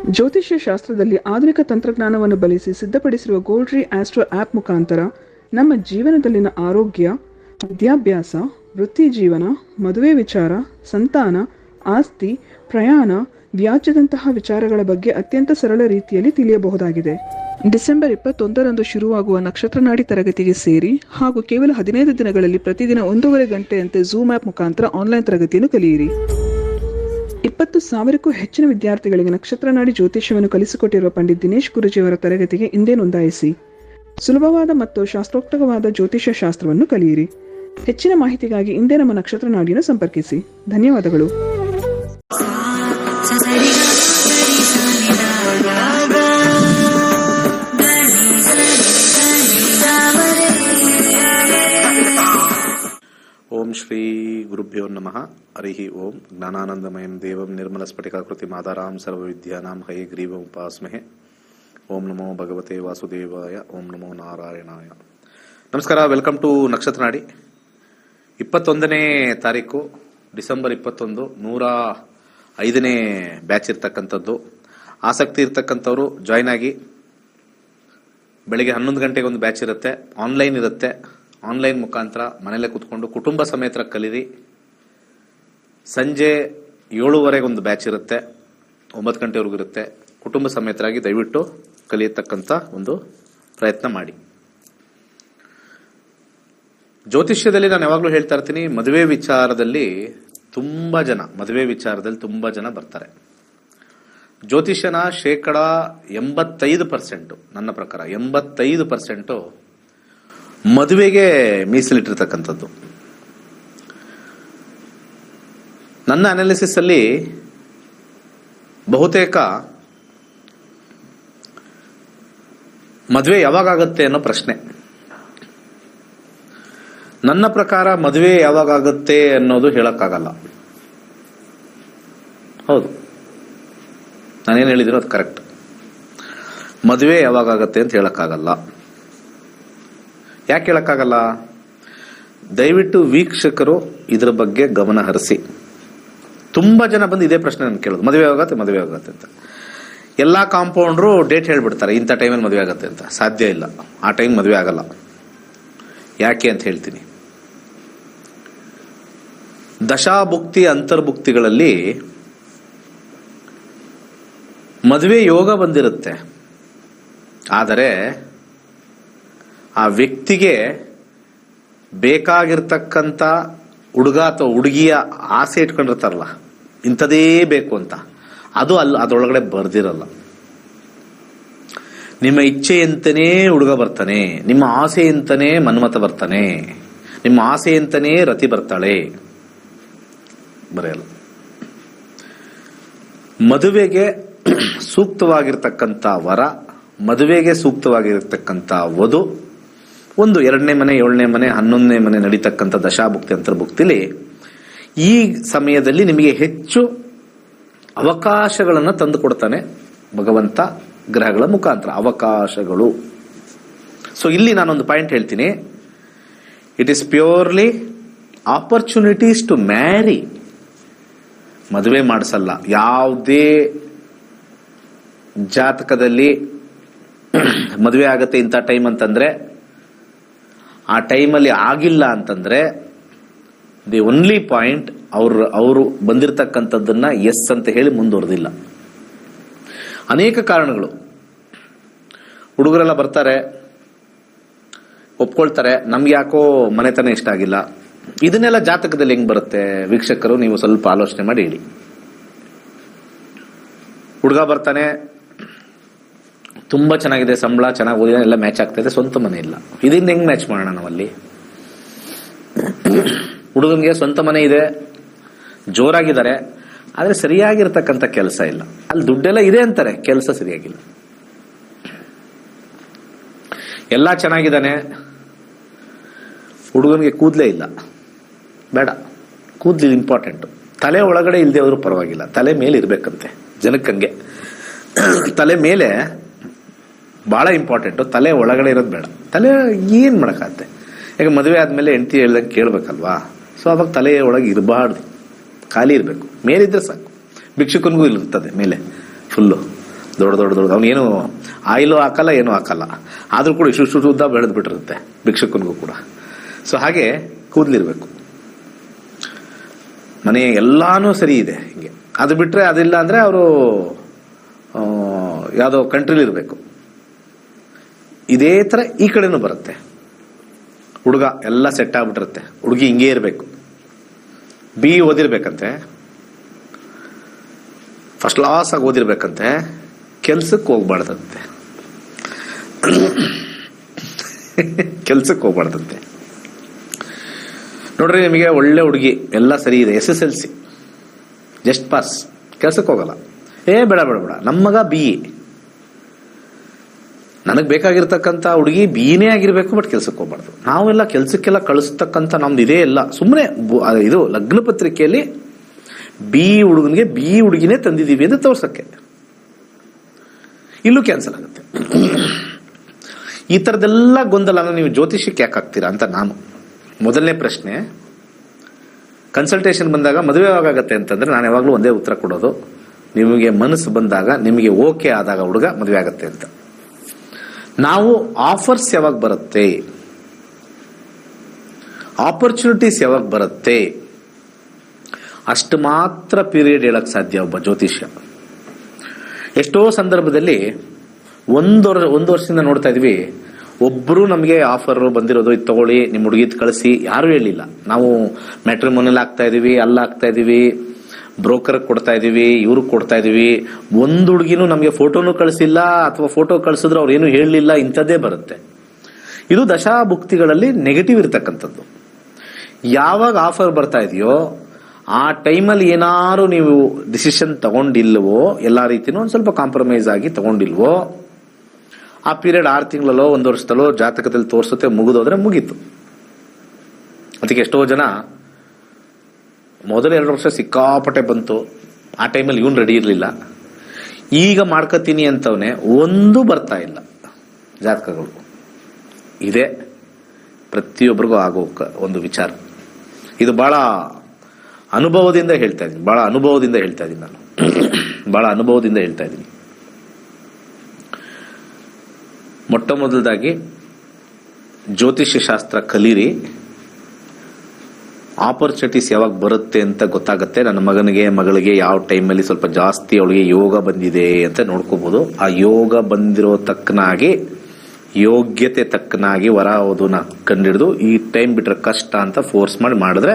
ಜ್ಯೋತಿಷ್ಯ ಶಾಸ್ತ್ರದಲ್ಲಿ ಆಧುನಿಕ ತಂತ್ರಜ್ಞಾನವನ್ನು ಬಳಸಿ ಸಿದ್ಧಪಡಿಸಿರುವ ಗೋಲ್ಡ್ರಿ ಆಸ್ಟ್ರೋ ಆ್ಯಪ್ ಮುಖಾಂತರ ನಮ್ಮ ಜೀವನದಲ್ಲಿನ ಆರೋಗ್ಯ, ವಿದ್ಯಾಭ್ಯಾಸ, ವೃತ್ತಿ ಜೀವನ, ಮದುವೆ ವಿಚಾರ, ಸಂತಾನ, ಆಸ್ತಿ, ಪ್ರಯಾಣ, ವ್ಯಾಜ್ಯದಂತಹ ವಿಚಾರಗಳ ಬಗ್ಗೆ ಅತ್ಯಂತ ಸರಳ ರೀತಿಯಲ್ಲಿ ತಿಳಿಯಬಹುದಾಗಿದೆ. ಡಿಸೆಂಬರ್ 21ರಂದು ಶುರುವಾಗುವ ನಕ್ಷತ್ರನಾಡಿ ತರಗತಿಗೆ ಸೇರಿ ಹಾಗೂ ಕೇವಲ 15 ದಿನಗಳಲ್ಲಿ ಪ್ರತಿದಿನ 1.5 ಗಂಟೆಯಂತೆ ಝೂಮ್ ಆ್ಯಪ್ ಮುಖಾಂತರ ಆನ್ಲೈನ್ ತರಗತಿಯನ್ನು ಕಲಿಯಿರಿ. 20,000ಕ್ಕೂ ಹೆಚ್ಚಿನ ವಿದ್ಯಾರ್ಥಿಗಳಿಗೆ ನಕ್ಷತ್ರನಾಡಿ ಜ್ಯೋತಿಷ್ಯವನ್ನು ಕಲಿಸಿಕೊಟ್ಟಿರುವ ಪಂಡಿತ್ ದಿನೇಶ್ ಗುರುಜಿಯವರ ತರಗತಿಗೆ ಇಂದೇ ನೋಂದಾಯಿಸಿ. ಸುಲಭವಾದ ಮತ್ತು ಶಾಸ್ತ್ರೋಕ್ತವಾದ ಜ್ಯೋತಿಷ್ಯ ಶಾಸ್ತ್ರವನ್ನು ಕಲಿಯಿರಿ. ಹೆಚ್ಚಿನ ಮಾಹಿತಿಗಾಗಿ ಇಂದೇ ನಮ್ಮ ನಕ್ಷತ್ರನಾಡಿಯನ್ನು ಸಂಪರ್ಕಿಸಿ. ಧನ್ಯವಾದಗಳು. ಓಂ ಶ್ರೀ ಗುರುಭ್ಯೋ ನಮಃ. ಹರಿ ಓಂ. ಜ್ಞಾನಾನಂದಮಯಂ ದೇವಂ ನಿರ್ಮಲಸ್ಫಟಿಕಾಕೃತಿ ಮಾದಾರಾಂ ಸರ್ವವಿದ್ಯಾನಾಂ ಹಯಗ್ರೀವಂ ಉಪಾಸ್ಮಹೆ. ಓಂ ನಮೋ ಭಗವತೆ ವಾಸುದೇವಾಯ. ಓಂ ನಮೋ ನಾರಾಯಣಾಯ. ನಮಸ್ಕಾರ. Welcome to ನಕ್ಷತ್ರನಾಡಿ. 21ನೇ ತಾರೀಕು ಡಿಸೆಂಬರ್ 21, 105ನೇ ಬ್ಯಾಚ್ ಇರ್ತಕ್ಕಂಥದ್ದು. ಆಸಕ್ತಿ ಇರ್ತಕ್ಕಂಥವ್ರು ಜಾಯ್ನ್ ಆಗಿ. ಬೆಳಿಗ್ಗೆ 11 ಗಂಟೆಗೆ ಒಂದು ಬ್ಯಾಚ್ ಇರುತ್ತೆ, ಆನ್ಲೈನ್ ಇರುತ್ತೆ. ಆನ್ಲೈನ್ ಮುಖಾಂತರ ಮನೆಯಲ್ಲೇ ಕೂತ್ಕೊಂಡು ಕುಟುಂಬ ಸಮೇತ ಕಲೀರಿ. ಸಂಜೆ 7:15 ಒಂದು ಬ್ಯಾಚ್ ಇರುತ್ತೆ, 9 ಗಂಟೆವರೆಗೂ ಇರುತ್ತೆ. ಕುಟುಂಬ ಸಮೇತರಾಗಿ ದಯವಿಟ್ಟು ಕಲಿಯತಕ್ಕಂಥ ಒಂದು ಪ್ರಯತ್ನ ಮಾಡಿ. ಜ್ಯೋತಿಷ್ಯದಲ್ಲಿ ನಾನು ಯಾವಾಗಲೂ ಹೇಳ್ತಾ ಇರ್ತೀನಿ, ಮದುವೆ ವಿಚಾರದಲ್ಲಿ ತುಂಬಾ ಜನ ಬರ್ತಾರೆ. ಜ್ಯೋತಿಷ್ಯನ 85% ನನ್ನ ಪ್ರಕಾರ 85% ಮದುವೆಗೆ ಮೀಸಲಿಟ್ಟಿರ್ತಕ್ಕಂಥದ್ದು. ನನ್ನ ಅನಾಲಿಸಿಸ್ ಅಲ್ಲಿ ಬಹುತೇಕ ಮದುವೆ ಯಾವಾಗತ್ತೆ ಅನ್ನೋ ಪ್ರಶ್ನೆ. ನನ್ನ ಪ್ರಕಾರ ಮದುವೆ ಯಾವಾಗತ್ತೆ ಅನ್ನೋದು ಹೇಳಕ್ಕಾಗಲ್ಲ. ಹೌದು, ನಾನೇನು ಹೇಳಿದಿರೋ ಅದು ಕರೆಕ್ಟ್. ಮದುವೆ ಯಾವಾಗತ್ತೆ ಅಂತ ಹೇಳಕ್ಕಾಗಲ್ಲ. ಯಾಕೆ ಹೇಳಕ್ಕಾಗಲ್ಲ? ದಯವಿಟ್ಟು ವೀಕ್ಷಕರು ಇದರ ಬಗ್ಗೆ ಗಮನ ಹರಿಸಿ. ತುಂಬಾ ಜನ ಬಂದು ಇದೇ ಪ್ರಶ್ನೆ ನಾನು ಕೇಳೋದು, ಮದುವೆ ಆಗತ್ತೆ ಅಂತ. ಎಲ್ಲಾ ಕಾಂಪೌಂಡ್ರು ಡೇಟ್ ಹೇಳ್ಬಿಡ್ತಾರೆ, ಇಂಥ ಟೈಮಲ್ಲಿ ಮದುವೆ ಆಗತ್ತೆ ಅಂತ. ಸಾಧ್ಯ ಇಲ್ಲ, ಆ ಟೈಮ್ ಮದುವೆ ಆಗಲ್ಲ. ಯಾಕೆ ಅಂತ ಹೇಳ್ತೀನಿ. ದಶಾಭುಕ್ತಿ ಅಂತರ್ಭುಕ್ತಿಗಳಲ್ಲಿ ಮದುವೆ ಯೋಗ ಬಂದಿರುತ್ತೆ, ಆದರೆ ಆ ವ್ಯಕ್ತಿಗೆ ಬೇಕಾಗಿರ್ತಕ್ಕಂಥ ಹುಡುಗ ಅಥವಾ ಹುಡುಗಿಯ ಆಸೆ ಇಟ್ಕೊಂಡಿರ್ತಾರಲ್ಲ, ಇಂಥದೇ ಬೇಕು ಅಂತ, ಅದು ಅದರೊಳಗಡೆ ಬರ್ದಿರಲ್ಲ. ನಿಮ್ಮ ಇಚ್ಛೆಯಂತನೇ ಹುಡುಗ ಬರ್ತಾನೆ, ನಿಮ್ಮ ಆಸೆಯಂತನೇ ಮನ್ಮಥ ಬರ್ತಾನೆ, ನಿಮ್ಮ ಆಸೆಯಂತನೇ ರತಿ ಬರ್ತಾಳೆ, ಬರೆಯಲ್ಲ. ಮದುವೆಗೆ ಸೂಕ್ತವಾಗಿರ್ತಕ್ಕಂಥ ವರ, ಮದುವೆಗೆ ಸೂಕ್ತವಾಗಿರ್ತಕ್ಕಂಥ ವಧು, ಒಂದು 2ನೇ ಮನೆ, 7ನೇ ಮನೆ, 11ನೇ ಮನೆ ನಡೀತಕ್ಕಂಥ ದಶಾಭುಕ್ತಿ ಅಂತರ್ಭುಕ್ತಿಲಿ ಈ ಸಮಯದಲ್ಲಿ ನಿಮಗೆ ಹೆಚ್ಚು ಅವಕಾಶಗಳನ್ನು ತಂದು ಕೊಡ್ತಾನೆ ಭಗವಂತ ಗ್ರಹಗಳ ಮುಖಾಂತರ. ಅವಕಾಶಗಳು. ಸೊ ಇಲ್ಲಿ ನಾನೊಂದು ಪಾಯಿಂಟ್ ಹೇಳ್ತೀನಿ. It is purely opportunities to marry. ಮದುವೆ ಮಾಡಿಸಲ್ಲ. ಯಾವುದೇ ಜಾತಕದಲ್ಲಿ ಮದುವೆ ಆಗತ್ತೆ ಇಂಥ ಟೈಮ್ ಅಂತಂದ್ರೆ, ಆ ಟೈಮಲ್ಲಿ ಆಗಿಲ್ಲ ಅಂತಂದ್ರೆ ದಿ ಓನ್ಲಿ ಪಾಯಿಂಟ್ ಅವರು ಬಂದಿರತಕ್ಕಂಥದ್ದನ್ನ ಎಸ್ ಅಂತ ಹೇಳಿ ಮುಂದುವರೆದಿಲ್ಲ. ಅನೇಕ ಕಾರಣಗಳು. ಹುಡುಗರೆಲ್ಲ ಬರ್ತಾರೆ, ಒಪ್ಕೊಳ್ತಾರೆ, ನಮ್ಗೆ ಯಾಕೋ ಮನೆತನ ಇಷ್ಟ ಆಗಿಲ್ಲ. ಇದನ್ನೆಲ್ಲ ಜಾತಕದಲ್ಲಿ ಹೆಂಗ್ ಬರುತ್ತೆ? ವೀಕ್ಷಕರು ನೀವು ಸ್ವಲ್ಪ ಆಲೋಚನೆ ಮಾಡಿ ಹೇಳಿ. ಹುಡುಗ ಬರ್ತಾನೆ, ತುಂಬಾ ಚೆನ್ನಾಗಿದೆ, ಸಂಬಳ ಚೆನ್ನಾಗಿ ಓದಿದ, ಎಲ್ಲ ಮ್ಯಾಚ್ ಆಗ್ತಾ ಇದೆ, ಸ್ವಂತ ಮನೆ ಇಲ್ಲ. ಇದರಿಂದ ಹೆಂಗ್ ಮ್ಯಾಚ್ ಮಾಡೋಣ ನಾವಲ್ಲಿ? ಹುಡುಗನಿಗೆ ಸ್ವಂತ ಮನೆ ಇದೆ, ಜೋರಾಗಿದ್ದಾರೆ, ಆದ್ರೆ ಸರಿಯಾಗಿರ್ತಕ್ಕಂಥ ಕೆಲಸ ಇಲ್ಲ. ಅಲ್ಲಿ ದುಡ್ಡೆಲ್ಲ ಇದೆ ಅಂತಾರೆ, ಕೆಲಸ ಸರಿಯಾಗಿಲ್ಲ. ಎಲ್ಲ ಚೆನ್ನಾಗಿದ್ದಾನೆ, ಹುಡುಗನಿಗೆ ಕೂದಲೇ ಇಲ್ಲ. ಬೇಡ, ಕೂದಲು ಇಂಪಾರ್ಟೆಂಟ್. ತಲೆ ಒಳಗಡೆ ಇಲ್ಲದೆ ಹೋದ್ರೂ ಪರವಾಗಿಲ್ಲ, ತಲೆ ಮೇಲೆ ಇರ್ಬೇಕಂತೆ ಜನಕ್ಕಂಗೆ. ತಲೆ ಮೇಲೆ ಬಹಳ ಇಂಪಾರ್ಟೆಂಟ್, ತಲೆ ಒಳಗಡೆ ಇರೋದು ಬೇಡ. ತಲೆ ಏನ್ ಮಾಡಕ್ಕಾಗತ್ತೆ? ಯಾಕೆ ಮದುವೆ ಆದ್ಮೇಲೆ ಹೆಂಡತಿ ಹೇಳ್ದಂಗೆ ಕೇಳ್ಬೇಕಲ್ವಾ? ಸೊ ಅವಾಗ ತಲೆ ಒಳಗೆ ಇರಬಾರ್ದು, ಖಾಲಿ ಇರಬೇಕು. ಮೇಲಿದ್ರೆ ಸಾಕು. ಭಿಕ್ಷುಕನಿಗೂ ಇರ್ತದೆ ಮೇಲೆ ಫುಲ್ಲು. ದೊಡ್ಡ ಅವನೇನು ಆಯಿಲು ಹಾಕಲ್ಲ, ಏನೂ ಹಾಕಲ್ಲ, ಆದ್ರೂ ಕೂಡ ಇಷ್ಟು ಉದ್ದ ಬೆಳೆದು ಬಿಟ್ಟಿರುತ್ತೆ ಭಿಕ್ಷುಕನಿಗೂ ಕೂಡ. ಸೊ ಹಾಗೆ ಕೂದಲಿರ್ಬೇಕು. ಮನೆ ಎಲ್ಲಾನು ಸರಿ ಇದೆ ಹಿಂಗೆ. ಅದು ಬಿಟ್ರೆ ಅದಿಲ್ಲ ಅಂದ್ರೆ ಅವರು ಯಾವುದೋ ಕಂಟ್ರಿಲಿ ಇರಬೇಕು. ಇದೇ ತರ ಈ ಕಡೆನೂ ಬರುತ್ತೆ. ಹುಡುಗ ಎಲ್ಲ ಸೆಟ್ ಆಗ್ಬಿಟ್ಟಿರುತ್ತೆ, ಹುಡುಗಿ ಹಿಂಗೇ ಇರಬೇಕು, BE ಓದಿರ್ಬೇಕಂತೆ, ಫಸ್ಟ್ ಕ್ಲಾಸ್ ಆಗಿ ಓದಿರ್ಬೇಕಂತೆ, ಕೆಲ್ಸಕ್ಕೆ ಹೋಗ್ಬಾರ್ದಂತೆ ಕೆಲ್ಸಕ್ಕೆ ಹೋಗ್ಬಾರ್ದಂತೆ. ನೋಡ್ರಿ, ನಿಮಗೆ ಒಳ್ಳೆ ಹುಡುಗಿ ಎಲ್ಲ ಸರಿ ಇದೆ, SSLC ಜಸ್ಟ್ ಪಾಸ್, ಕೆಲ್ಸಕ್ಕೆ ಹೋಗಲ್ಲ. ಬೇಡ ನಮ್ಮ ಮಗ BE, ನನಗೆ ಬೇಕಾಗಿರ್ತಕ್ಕಂಥ ಹುಡುಗಿ BEನೇ ಆಗಿರ್ಬೇಕು, ಬಟ್ ಕೆಲ್ಸಕ್ಕೆ ಹೋಗ್ಬಾರ್ದು. ನಾವೆಲ್ಲ ಕೆಲ್ಸಕ್ಕೆಲ್ಲ ಕಳಿಸ್ತಕ್ಕಂಥ ನಮ್ದು ಇದೇ ಇಲ್ಲ. ಸುಮ್ಮನೆ ಇದು ಲಗ್ನ ಪತ್ರಿಕೆಯಲ್ಲಿ BE ಹುಡುಗನಿಗೆ BE ಹುಡುಗಿನೇ ತಂದಿದ್ದೀವಿ ಅಂತ ತೋರ್ಸಕ್ಕೆ, ಇಲ್ಲೂ ಕ್ಯಾನ್ಸಲ್ ಆಗುತ್ತೆ. ಈ ತರದೆಲ್ಲ ಗೊಂದಲನ ನೀವು ಜ್ಯೋತಿಷಕ್ಕೆ ಯಾಕೆ ಹಾಕ್ತೀರಾ ಅಂತ ನಾನು. ಮೊದಲನೇ ಪ್ರಶ್ನೆ, ಕನ್ಸಲ್ಟೇಷನ್ ಬಂದಾಗ ಮದುವೆ ಯಾವಾಗತ್ತೆ ಅಂತಂದ್ರೆ ನಾನು ಯಾವಾಗಲೂ ಒಂದೇ ಉತ್ತರ ಕೊಡೋದು, ನಿಮಗೆ ಮನಸ್ಸು ಬಂದಾಗ, ನಿಮಗೆ ಓಕೆ ಆದಾಗ ಹುಡುಗ ಮದುವೆ ಆಗತ್ತೆ ಅಂತ. ನಾವು ಆಫರ್ಸ್ ಯಾವಾಗ ಬರುತ್ತೆ, ಆಪರ್ಚುನಿಟೀಸ್ ಯಾವಾಗ ಬರುತ್ತೆ, ಅಷ್ಟು ಮಾತ್ರ ಪೀರಿಯಡ್ ಹೇಳಕ್ ಸಾಧ್ಯ ಒಬ್ಬ ಜ್ಯೋತಿಷ್ಯ. ಎಷ್ಟೋ ಸಂದರ್ಭದಲ್ಲಿ ಒಂದು ವರ್ಷದಿಂದ ನೋಡ್ತಾ ಇದ್ವಿ, ಒಬ್ರು ನಮಗೆ ಆಫರ್ ಬಂದಿರೋದು, ಇದು ತಗೊಳ್ಳಿ, ನಿಮ್ಮ ಹುಡುಗಿದ್ ಕಳಿಸಿ, ಯಾರು ಹೇಳಿಲ್ಲ. ನಾವು ಮ್ಯಾಟ್ರಿಮೋನಿಯಲ್ಲಿ ಆಗ್ತಾ ಇದೀವಿ, ಆಗ್ತಾ ಇದೀವಿ, ಬ್ರೋಕರ್ ಕೊಡ್ತಾ ಇದೀವಿ, ಇವ್ರಿಗೆ ಕೊಡ್ತಾ ಇದೀವಿ. ಒಂದು ಹುಡುಗಿನೂ ನಮಗೆ ಫೋಟೋನು ಕಳಿಸಿಲ್ಲ, ಅಥವಾ ಫೋಟೋ ಕಳಿಸಿದ್ರು ಅವ್ರು ಏನು ಹೇಳಲಿಲ್ಲ, ಇಂಥದ್ದೇ ಬರುತ್ತೆ. ಇದು ದಶಾಭುಕ್ತಿಗಳಲ್ಲಿ ನೆಗೆಟಿವ್ ಇರ್ತಕ್ಕಂಥದ್ದು. ಯಾವಾಗ ಆಫರ್ ಬರ್ತಾ ಇದೆಯೋ ಆ ಟೈಮಲ್ಲಿ ಏನಾರು ನೀವು ಡಿಸಿಷನ್ ತಗೊಂಡಿಲ್ವೋ, ಎಲ್ಲಾ ರೀತಿನೂ ಒಂದ್ ಸ್ವಲ್ಪ ಕಾಂಪ್ರಮೈಸ್ ಆಗಿ ತಗೊಂಡಿಲ್ವೋ, ಆ ಪೀರಿಯಡ್ 6 ತಿಂಗಳಲ್ಲೋ 1 ವರ್ಷದಲ್ಲೋ ಜಾತಕದಲ್ಲಿ ತೋರಿಸುತ್ತೆ, ಮುಗಿದೋದ್ರೆ ಮುಗೀತು. ಅದಕ್ಕೆ ಎಷ್ಟೋ ಜನ ಮೊದಲು 2 ವರ್ಷ ಸಿಕ್ಕಾಪಟ್ಟೆ ಬಂತು, ಆ ಟೈಮಲ್ಲಿ ಇವನ್ ರೆಡಿ ಇರಲಿಲ್ಲ, ಈಗ ಮಾಡ್ಕೋತೀನಿ ಅಂತವನೇ ಒಂದು ಬರ್ತಾ ಇಲ್ಲ ಜಾತಕಗಳು. ಇದೇ ಪ್ರತಿಯೊಬ್ಬರಿಗೂ ಆಗೋ ಒಂದು ವಿಚಾರ. ಇದು ಬಹಳ ಅನುಭವದಿಂದ ಹೇಳ್ತಾ ಇದ್ದೀನಿ, ಬಹಳ ಅನುಭವದಿಂದ ಹೇಳ್ತಾ ಇದ್ದೀನಿ. ಮೊಟ್ಟ ಮೊದಲದಾಗಿ ಜ್ಯೋತಿಷ್ಯ ಶಾಸ್ತ್ರ ಕಲೀರಿ, ಆಪರ್ಚುನಿಟೀಸ್ ಯಾವಾಗ ಬರುತ್ತೆ ಅಂತ ಗೊತ್ತಾಗುತ್ತೆ. ನನ್ನ ಮಗಳಿಗೆ ಯಾವ ಟೈಮಲ್ಲಿ ಸ್ವಲ್ಪ ಜಾಸ್ತಿ ಅವಳಿಗೆ ಯೋಗ ಬಂದಿದೆ ಅಂತ ನೋಡ್ಕೋಬಹುದು. ಆ ಯೋಗ ಬಂದಿರೋ ತಕ್ಕನಾಗಿ, ಯೋಗ್ಯತೆ ತಕ್ಕನಾಗಿ ವರ ವಧುನ ಕಂಡಿಡಿದು ಈ ಟೈಮ್ ಬಿಟ್ರೆ ಕಷ್ಟ ಅಂತ ಫೋರ್ಸ್ ಮಾಡಿದ್ರೆ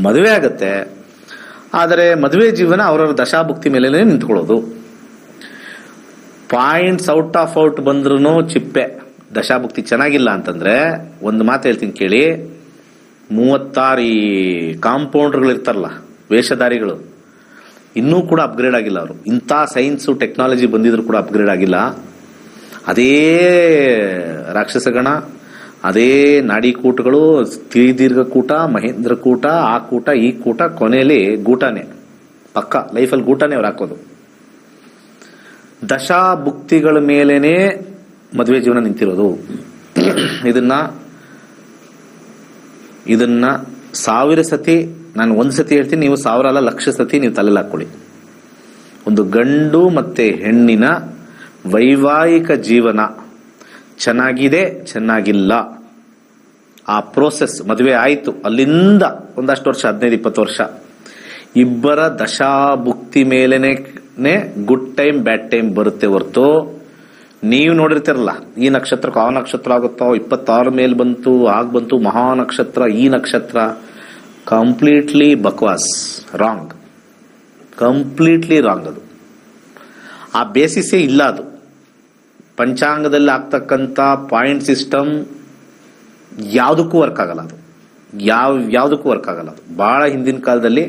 ಮದುವೆ ಆಗತ್ತೆ. ಆದರೆ ಮದುವೆ ಜೀವನ ಅವರವರ ದಶಾಭುಕ್ತಿ ಮೇಲೆ ನಿಂತ್ಕೊಳ್ಳೋದು. ಪಾಯಿಂಟ್ಸ್ ಔಟ್ ಬಂದ್ರೂ ಚಿಪ್ಪೆ. ದಶಾಭುಕ್ತಿ ಚೆನ್ನಾಗಿಲ್ಲ ಅಂತಂದ್ರೆ ಒಂದು ಮಾತು ಹೇಳ್ತೀನಿ ಕೇಳಿ, 36 ಈ ಕಾಂಪೌಂಡರ್ಗಳು ಇರ್ತಾರಲ್ಲ, ವೇಷಧಾರಿಗಳು, ಇನ್ನೂ ಕೂಡ ಅಪ್ಗ್ರೇಡ್ ಆಗಿಲ್ಲ ಅವರು. ಇಂಥ ಸೈನ್ಸ್ ಟೆಕ್ನಾಲಜಿ ಬಂದಿದ್ರು ಕೂಡ ಅಪ್ಗ್ರೇಡ್ ಆಗಿಲ್ಲ. ಅದೇ ರಾಕ್ಷಸಗಣ, ಅದೇ ನಾಡಿಕೂಟಗಳು, ದೀರ್ಘ ಕೂಟ, ಮಹೇಂದ್ರ ಕೂಟ, ಆ ಕೂಟ, ಈ ಕೂಟ, ಕೊನೆಯಲ್ಲಿ ಗೂಟನೇ ಪಕ್ಕ, ಲೈಫಲ್ಲಿ ಗೂಟನೇ ಅವ್ರು ಹಾಕೋದು. ದಶಾಭುಕ್ತಿಗಳ ಮೇಲೇನೆ ಮದುವೆ ಜೀವನ ನಿಂತಿರೋದು. ಇದನ್ನ 1000 ಸತಿ, ನಾನು 1 ಸತಿ ಹೇಳ್ತೀನಿ, ನೀವು 1000 ಅಲ್ಲ, 1,00,000 ಸತಿ ನೀವು ತಲೆಯಲ್ಲಿ ಹಾಕೊಳ್ಳಿ. ಒಂದು ಗಂಡು ಮತ್ತೆ ಹೆಣ್ಣಿನ ವೈವಾಹಿಕ ಜೀವನ ಚೆನ್ನಾಗಿದೆ, ಚೆನ್ನಾಗಿಲ್ಲ, ಆ ಪ್ರೋಸೆಸ್, ಮದುವೆ ಆಯ್ತು, ಅಲ್ಲಿಂದ ಒಂದಷ್ಟು ವರ್ಷ, 15-20 ವರ್ಷ, ಇಬ್ಬರ ದಶಾಭುಕ್ತಿ ಮೇಲೇನೆ ಗುಡ್ ಟೈಮ್ ಬ್ಯಾಡ್ ಟೈಮ್ ಬರುತ್ತೆ ಹೊರತು, ನೀವು ನೋಡಿರ್ತಿರಲ್ಲ ಈ ನಕ್ಷತ್ರಕ್ಕೆ ಆ ನಕ್ಷತ್ರ ಆಗುತ್ತೋ, 26 ಮೇಲೆ ಬಂತು, ಬಂತು ಮಹಾ ನಕ್ಷತ್ರ, ಈ ನಕ್ಷತ್ರ, ಕಂಪ್ಲೀಟ್ಲಿ ಬಕ್ವಾಸ್, ರಾಂಗ್, ಕಂಪ್ಲೀಟ್ಲಿ ರಾಂಗ್. ಅದು ಆ ಬೇಸಿಸೇ ಇಲ್ಲ. ಅದು ಪಂಚಾಂಗದಲ್ಲಿ ಆಗ್ತಕ್ಕಂಥ ಪಾಯಿಂಟ್ ಸಿಸ್ಟಮ್ ಯಾವುದಕ್ಕೂ ವರ್ಕ್ ಆಗಲ್ಲ. ಅದು ಯಾವುದಕ್ಕೂ ವರ್ಕ್ ಆಗಲ್ಲ. ಅದು ಬಹಳ ಹಿಂದಿನ ಕಾಲದಲ್ಲಿ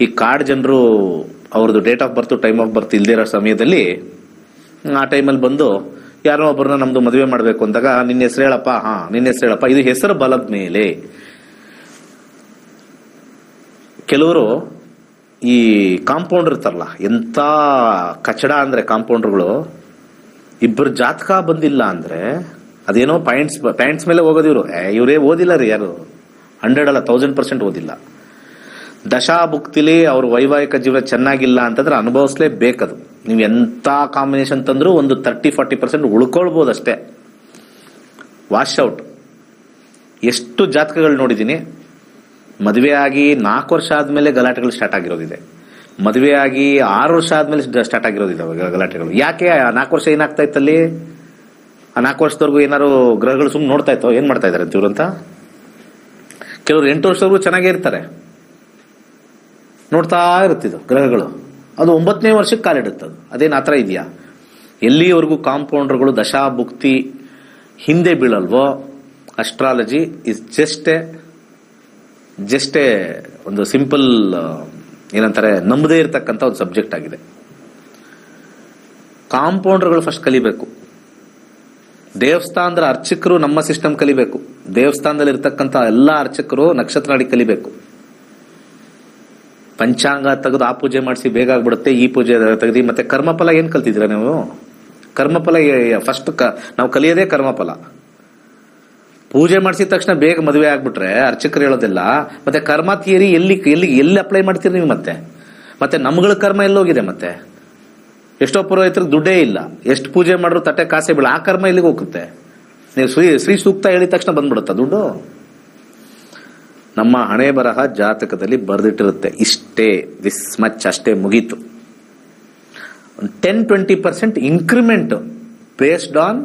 ಈ ಕಾಡ್ ಜನರು ಅವ್ರದ್ದು date of birth, time of birth ಇಲ್ದೇ ಇರೋ ಸಮಯದಲ್ಲಿ, ಆ ಟೈಮಲ್ಲಿ ಬಂದು ಯಾರೋ ಒಬ್ಬರನ್ನ ನಮ್ದು ಮದುವೆ ಮಾಡಬೇಕು ಅಂದಾಗ, ನಿನ್ನ ಹೆಸರು ಹೇಳಪ್ಪ, ನಿನ್ನ ಹೆಸರು ಹೇಳಪ್ಪ, ಇದು ಹೆಸರು ಬಲದ ಮೇಲೆ. ಕೆಲವರು ಈ ಕಾಂಪೌಂಡರ್ ಇರ್ತಾರಲ್ಲ, ಎಂತ ಕಚಡ ಅಂದ್ರೆ ಕಾಂಪೌಂಡರ್ಗಳು, ಇಬ್ಬರು ಜಾತಕ ಬಂದಿಲ್ಲ ಅಂದ್ರೆ ಅದೇನೋ ಪಾಯಿಂಟ್ಸ್ ಮೇಲೆ ಹೋಗೋದು. ಇವರೇ ಓದಿಲ್ಲ ರೀ, ಯಾರು 100 ಅಲ್ಲ 1000% ಓದಿಲ್ಲ. ದಶಾಭುಕ್ತಿಲಿ ಅವ್ರ ವೈವಾಹಿಕ ಜೀವನ ಚೆನ್ನಾಗಿಲ್ಲ ಅಂತಂದ್ರೆ ಅನುಭವಿಸ್ಲೇಬೇಕದು. ನೀವು ಎಂಥ ಕಾಂಬಿನೇಷನ್ ತಂದರೂ ಒಂದು 30-40% ಉಳ್ಕೊಳ್ಬೋದು ಅಷ್ಟೇ. Wash out. ಎಷ್ಟು ಜಾತಕಗಳು ನೋಡಿದ್ದೀನಿ, ಮದುವೆ ಆಗಿ 4 ವರ್ಷ ಆದಮೇಲೆ ಗಲಾಟೆಗಳು ಸ್ಟಾರ್ಟ್ ಆಗಿರೋದಿದೆ, ಮದುವೆ ಆಗಿ 6 ವರ್ಷ ಆದಮೇಲೆ ಸ್ಟಾರ್ಟ್ ಆಗಿರೋದಿದ್ದಾವೆ ಗಲಾಟೆಗಳು. ಯಾಕೆ? 4 ವರ್ಷ ಏನಾಗ್ತಾ ಇತ್ತಲ್ಲಿ? ಆ 4 ವರ್ಷದವರೆಗೂ ಏನಾದ್ರು ಗ್ರಹಗಳು ಸುಮ್ಮನೆ ನೋಡ್ತಾ ಇತ್ತೋ, ಏನು ಮಾಡ್ತಾ ಇದ್ದಾರೆ ಅಂತ ಇವ್ರಂತ? ಕೆಲವರು 8 ವರ್ಷದವರೆಗೂ ಚೆನ್ನಾಗೇ ಇರ್ತಾರೆ, ನೋಡ್ತಾ ಇರುತ್ತಿದ್ದು ಗ್ರಹಗಳು. ಅದು 9ನೇ ವರ್ಷಕ್ಕೆ ಕಾಲಿಡುತ್ತದು. ಅದೇನು ಆ ಥರ ಇದೆಯಾ? ಎಲ್ಲಿವರೆಗೂ ಕಾಂಪೌಂಡರ್ಗಳು ದಶಾಭುಕ್ತಿ ಹಿಂದೆ ಬೀಳಲ್ವೋ, ಅಸ್ಟ್ರಾಲಜಿ ಇಸ್ ಜಸ್ಟ್ ಎ ಒಂದು ಸಿಂಪಲ್ ಏನಂತಾರೆ, ನಂಬದೇ ಇರತಕ್ಕಂಥ ಒಂದು ಸಬ್ಜೆಕ್ಟ್ ಆಗಿದೆ. ಕಾಂಪೌಂಡರ್ಗಳು ಫಸ್ಟ್ ಕಲಿಬೇಕು. ದೇವಸ್ಥಾನದ ಅರ್ಚಕರು ನಮ್ಮ ಸಿಸ್ಟಮ್ ಕಲಿಬೇಕು. ದೇವಸ್ಥಾನದಲ್ಲಿ ಇರ್ತಕ್ಕಂಥ ಎಲ್ಲ ಅರ್ಚಕರು ನಕ್ಷತ್ರ ನಾಡಿ ಕಲಿಬೇಕು. ಪಂಚಾಂಗ ತೆಗೆದು ಆ ಪೂಜೆ ಮಾಡಿಸಿ ಬೇಗ ಆಗ್ಬಿಡುತ್ತೆ, ಈ ಪೂಜೆ ತೆಗೆದು. ಮತ್ತೆ ಕರ್ಮಫಲ ಏನ್ ಕಲ್ತಿದ್ದೀರಾ ನೀವು? ಕರ್ಮಫಲ ಫಸ್ಟ್ ನಾವು ಕಲಿಯೋದೇ ಕರ್ಮಫಲ. ಪೂಜೆ ಮಾಡಿಸಿದ ತಕ್ಷಣ ಬೇಗ ಮದುವೆ ಆಗ್ಬಿಟ್ರೆ ಅರ್ಚಕರು ಹೇಳೋದಿಲ್ಲ. ಮತ್ತೆ ಕರ್ಮ ಥಿಯರಿ ಎಲ್ಲಿ ಅಪ್ಲೈ ಮಾಡ್ತೀರಿ ನೀವು? ಮತ್ತೆ ನಮ್ಗಳ ಕರ್ಮ ಎಲ್ಲೋಗಿದೆ? ಮತ್ತೆ ಎಷ್ಟೋ ಪುರೋಹಿತರಿಗೆ ದುಡ್ಡೇ ಇಲ್ಲ, ಎಷ್ಟು ಪೂಜೆ ಮಾಡಿದ್ರು ತಟ್ಟೆ ಕಾಸೆ ಬೀಳ. ಆ ಕರ್ಮ ಎಲ್ಲಿಗೆ ಹೋಗುತ್ತೆ? ನೀವು ಶ್ರೀ ಸೂಕ್ತ ಹೇಳಿದ ತಕ್ಷಣ ಬಂದ್ಬಿಡುತ್ತಾ ದುಡ್ಡು? ನಮ್ಮ ಹಣೆ ಬರಹ ಜಾತಕದಲ್ಲಿ ಬರೆದಿಟ್ಟಿರುತ್ತೆ, ಇಷ್ಟೇ, ದಿಸ್ ಮಚ್, ಅಷ್ಟೇ, ಮುಗೀತು. 10-20% ಇನ್ಕ್ರಿಮೆಂಟ್ ಬೇಸ್ಡ್ ಆನ್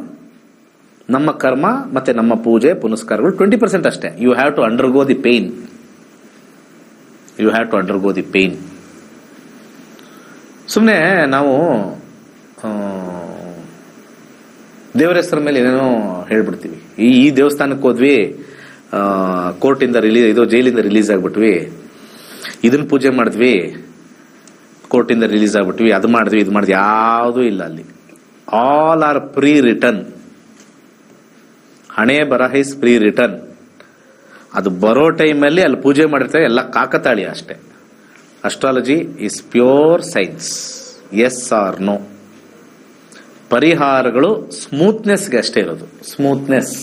ನಮ್ಮ ಕರ್ಮ ಮತ್ತೆ ನಮ್ಮ ಪೂಜೆ ಪುನಸ್ಕಾರಗಳು. 20% ಅಷ್ಟೇ. You have to undergo the pain. ಸುಮ್ಮನೆ ನಾವು ದೇವರ ಹೆಸರ ಮೇಲೆ ಏನೇನೋ ಹೇಳ್ಬಿಡ್ತೀವಿ. ಈ ದೇವಸ್ಥಾನಕ್ಕೆ ಹೋದ್ವಿ, ಕೋರ್ಟಿಂದ ಜೈಲಿಂದ ರಿಲೀಸ್ ಆಗ್ಬಿಟ್ವಿ, ಇದನ್ನ ಪೂಜೆ ಮಾಡಿದ್ವಿ, ಕೋರ್ಟಿಂದ ರಿಲೀಸ್ ಆಗ್ಬಿಟ್ವಿ, ಅದು ಮಾಡಿದ್ವಿ, ಇದು ಮಾಡಿದ್ವಿ. ಯಾವುದೂ ಇಲ್ಲ ಅಲ್ಲಿ. All are pre return. ಹಣೆ ಬರಹ ಇಸ್ ಪ್ರೀ ರಿಟರ್ನ್. ಅದು ಬರೋ ಟೈಮಲ್ಲಿ ಅಲ್ಲಿ ಪೂಜೆ ಮಾಡಿರ್ತಾರೆ, ಎಲ್ಲ ಕಾಕತಾಳಿ ಅಷ್ಟೇ. Astrology is pure science. Yes or no. ಪರಿಹಾರಗಳು ಸ್ಮೂತ್ನೆಸ್ಗೆ ಅಷ್ಟೇ ಇರೋದು. ಸ್ಮೂತ್ನೆಸ್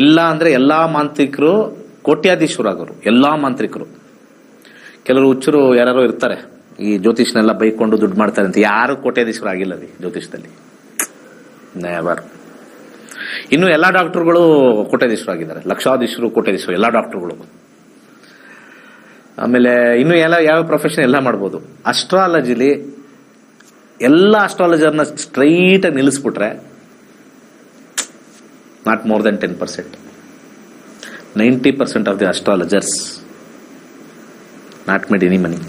ಇಲ್ಲ ಅಂದ್ರೆ ಎಲ್ಲಾ ಮಾಂತ್ರಿಕರು ಕೋಟ್ಯಾಧೀಶರಾಗೋರು. ಎಲ್ಲಾ ಮಾಂತ್ರಿಕರು. ಕೆಲವರು ಹುಚ್ಚರು ಯಾರು ಇರ್ತಾರೆ, ಈ ಜ್ಯೋತಿಷ್ನೆಲ್ಲ ಬೈಕೊಂಡು ದುಡ್ಡು ಮಾಡ್ತಾರೆ ಅಂತ. ಯಾರು ಕೋಟ್ಯಾಧೀಶರು ಆಗಿಲ್ಲ ರೀ ಜ್ಯೋತಿಷದಲ್ಲಿ, ನೆವರ್. ಇನ್ನು ಎಲ್ಲಾ ಡಾಕ್ಟರ್ಗಳು ಕೋಟ್ಯಾಧೀಶರು ಆಗಿದ್ದಾರೆ, ಲಕ್ಷಾಧೀಶರು, ಕೋಟ್ಯಾಧೀಶರು, ಎಲ್ಲಾ ಡಾಕ್ಟರ್ಗಳು. ಆಮೇಲೆ ಇನ್ನು ಯಾವ ಪ್ರೊಫೆಷನ್ ಎಲ್ಲ ಮಾಡ್ಬೋದು. ಅಸ್ಟ್ರಾಲಜಿಲಿ ಎಲ್ಲ ಅಸ್ಟ್ರಾಲಜರ್ನ ಸ್ಟ್ರೈಟ್ ಆಗಿ ನಿಲ್ಲಿಸ್ಬಿಟ್ರೆ not more than 10%. 90% of the astrologers not made any money.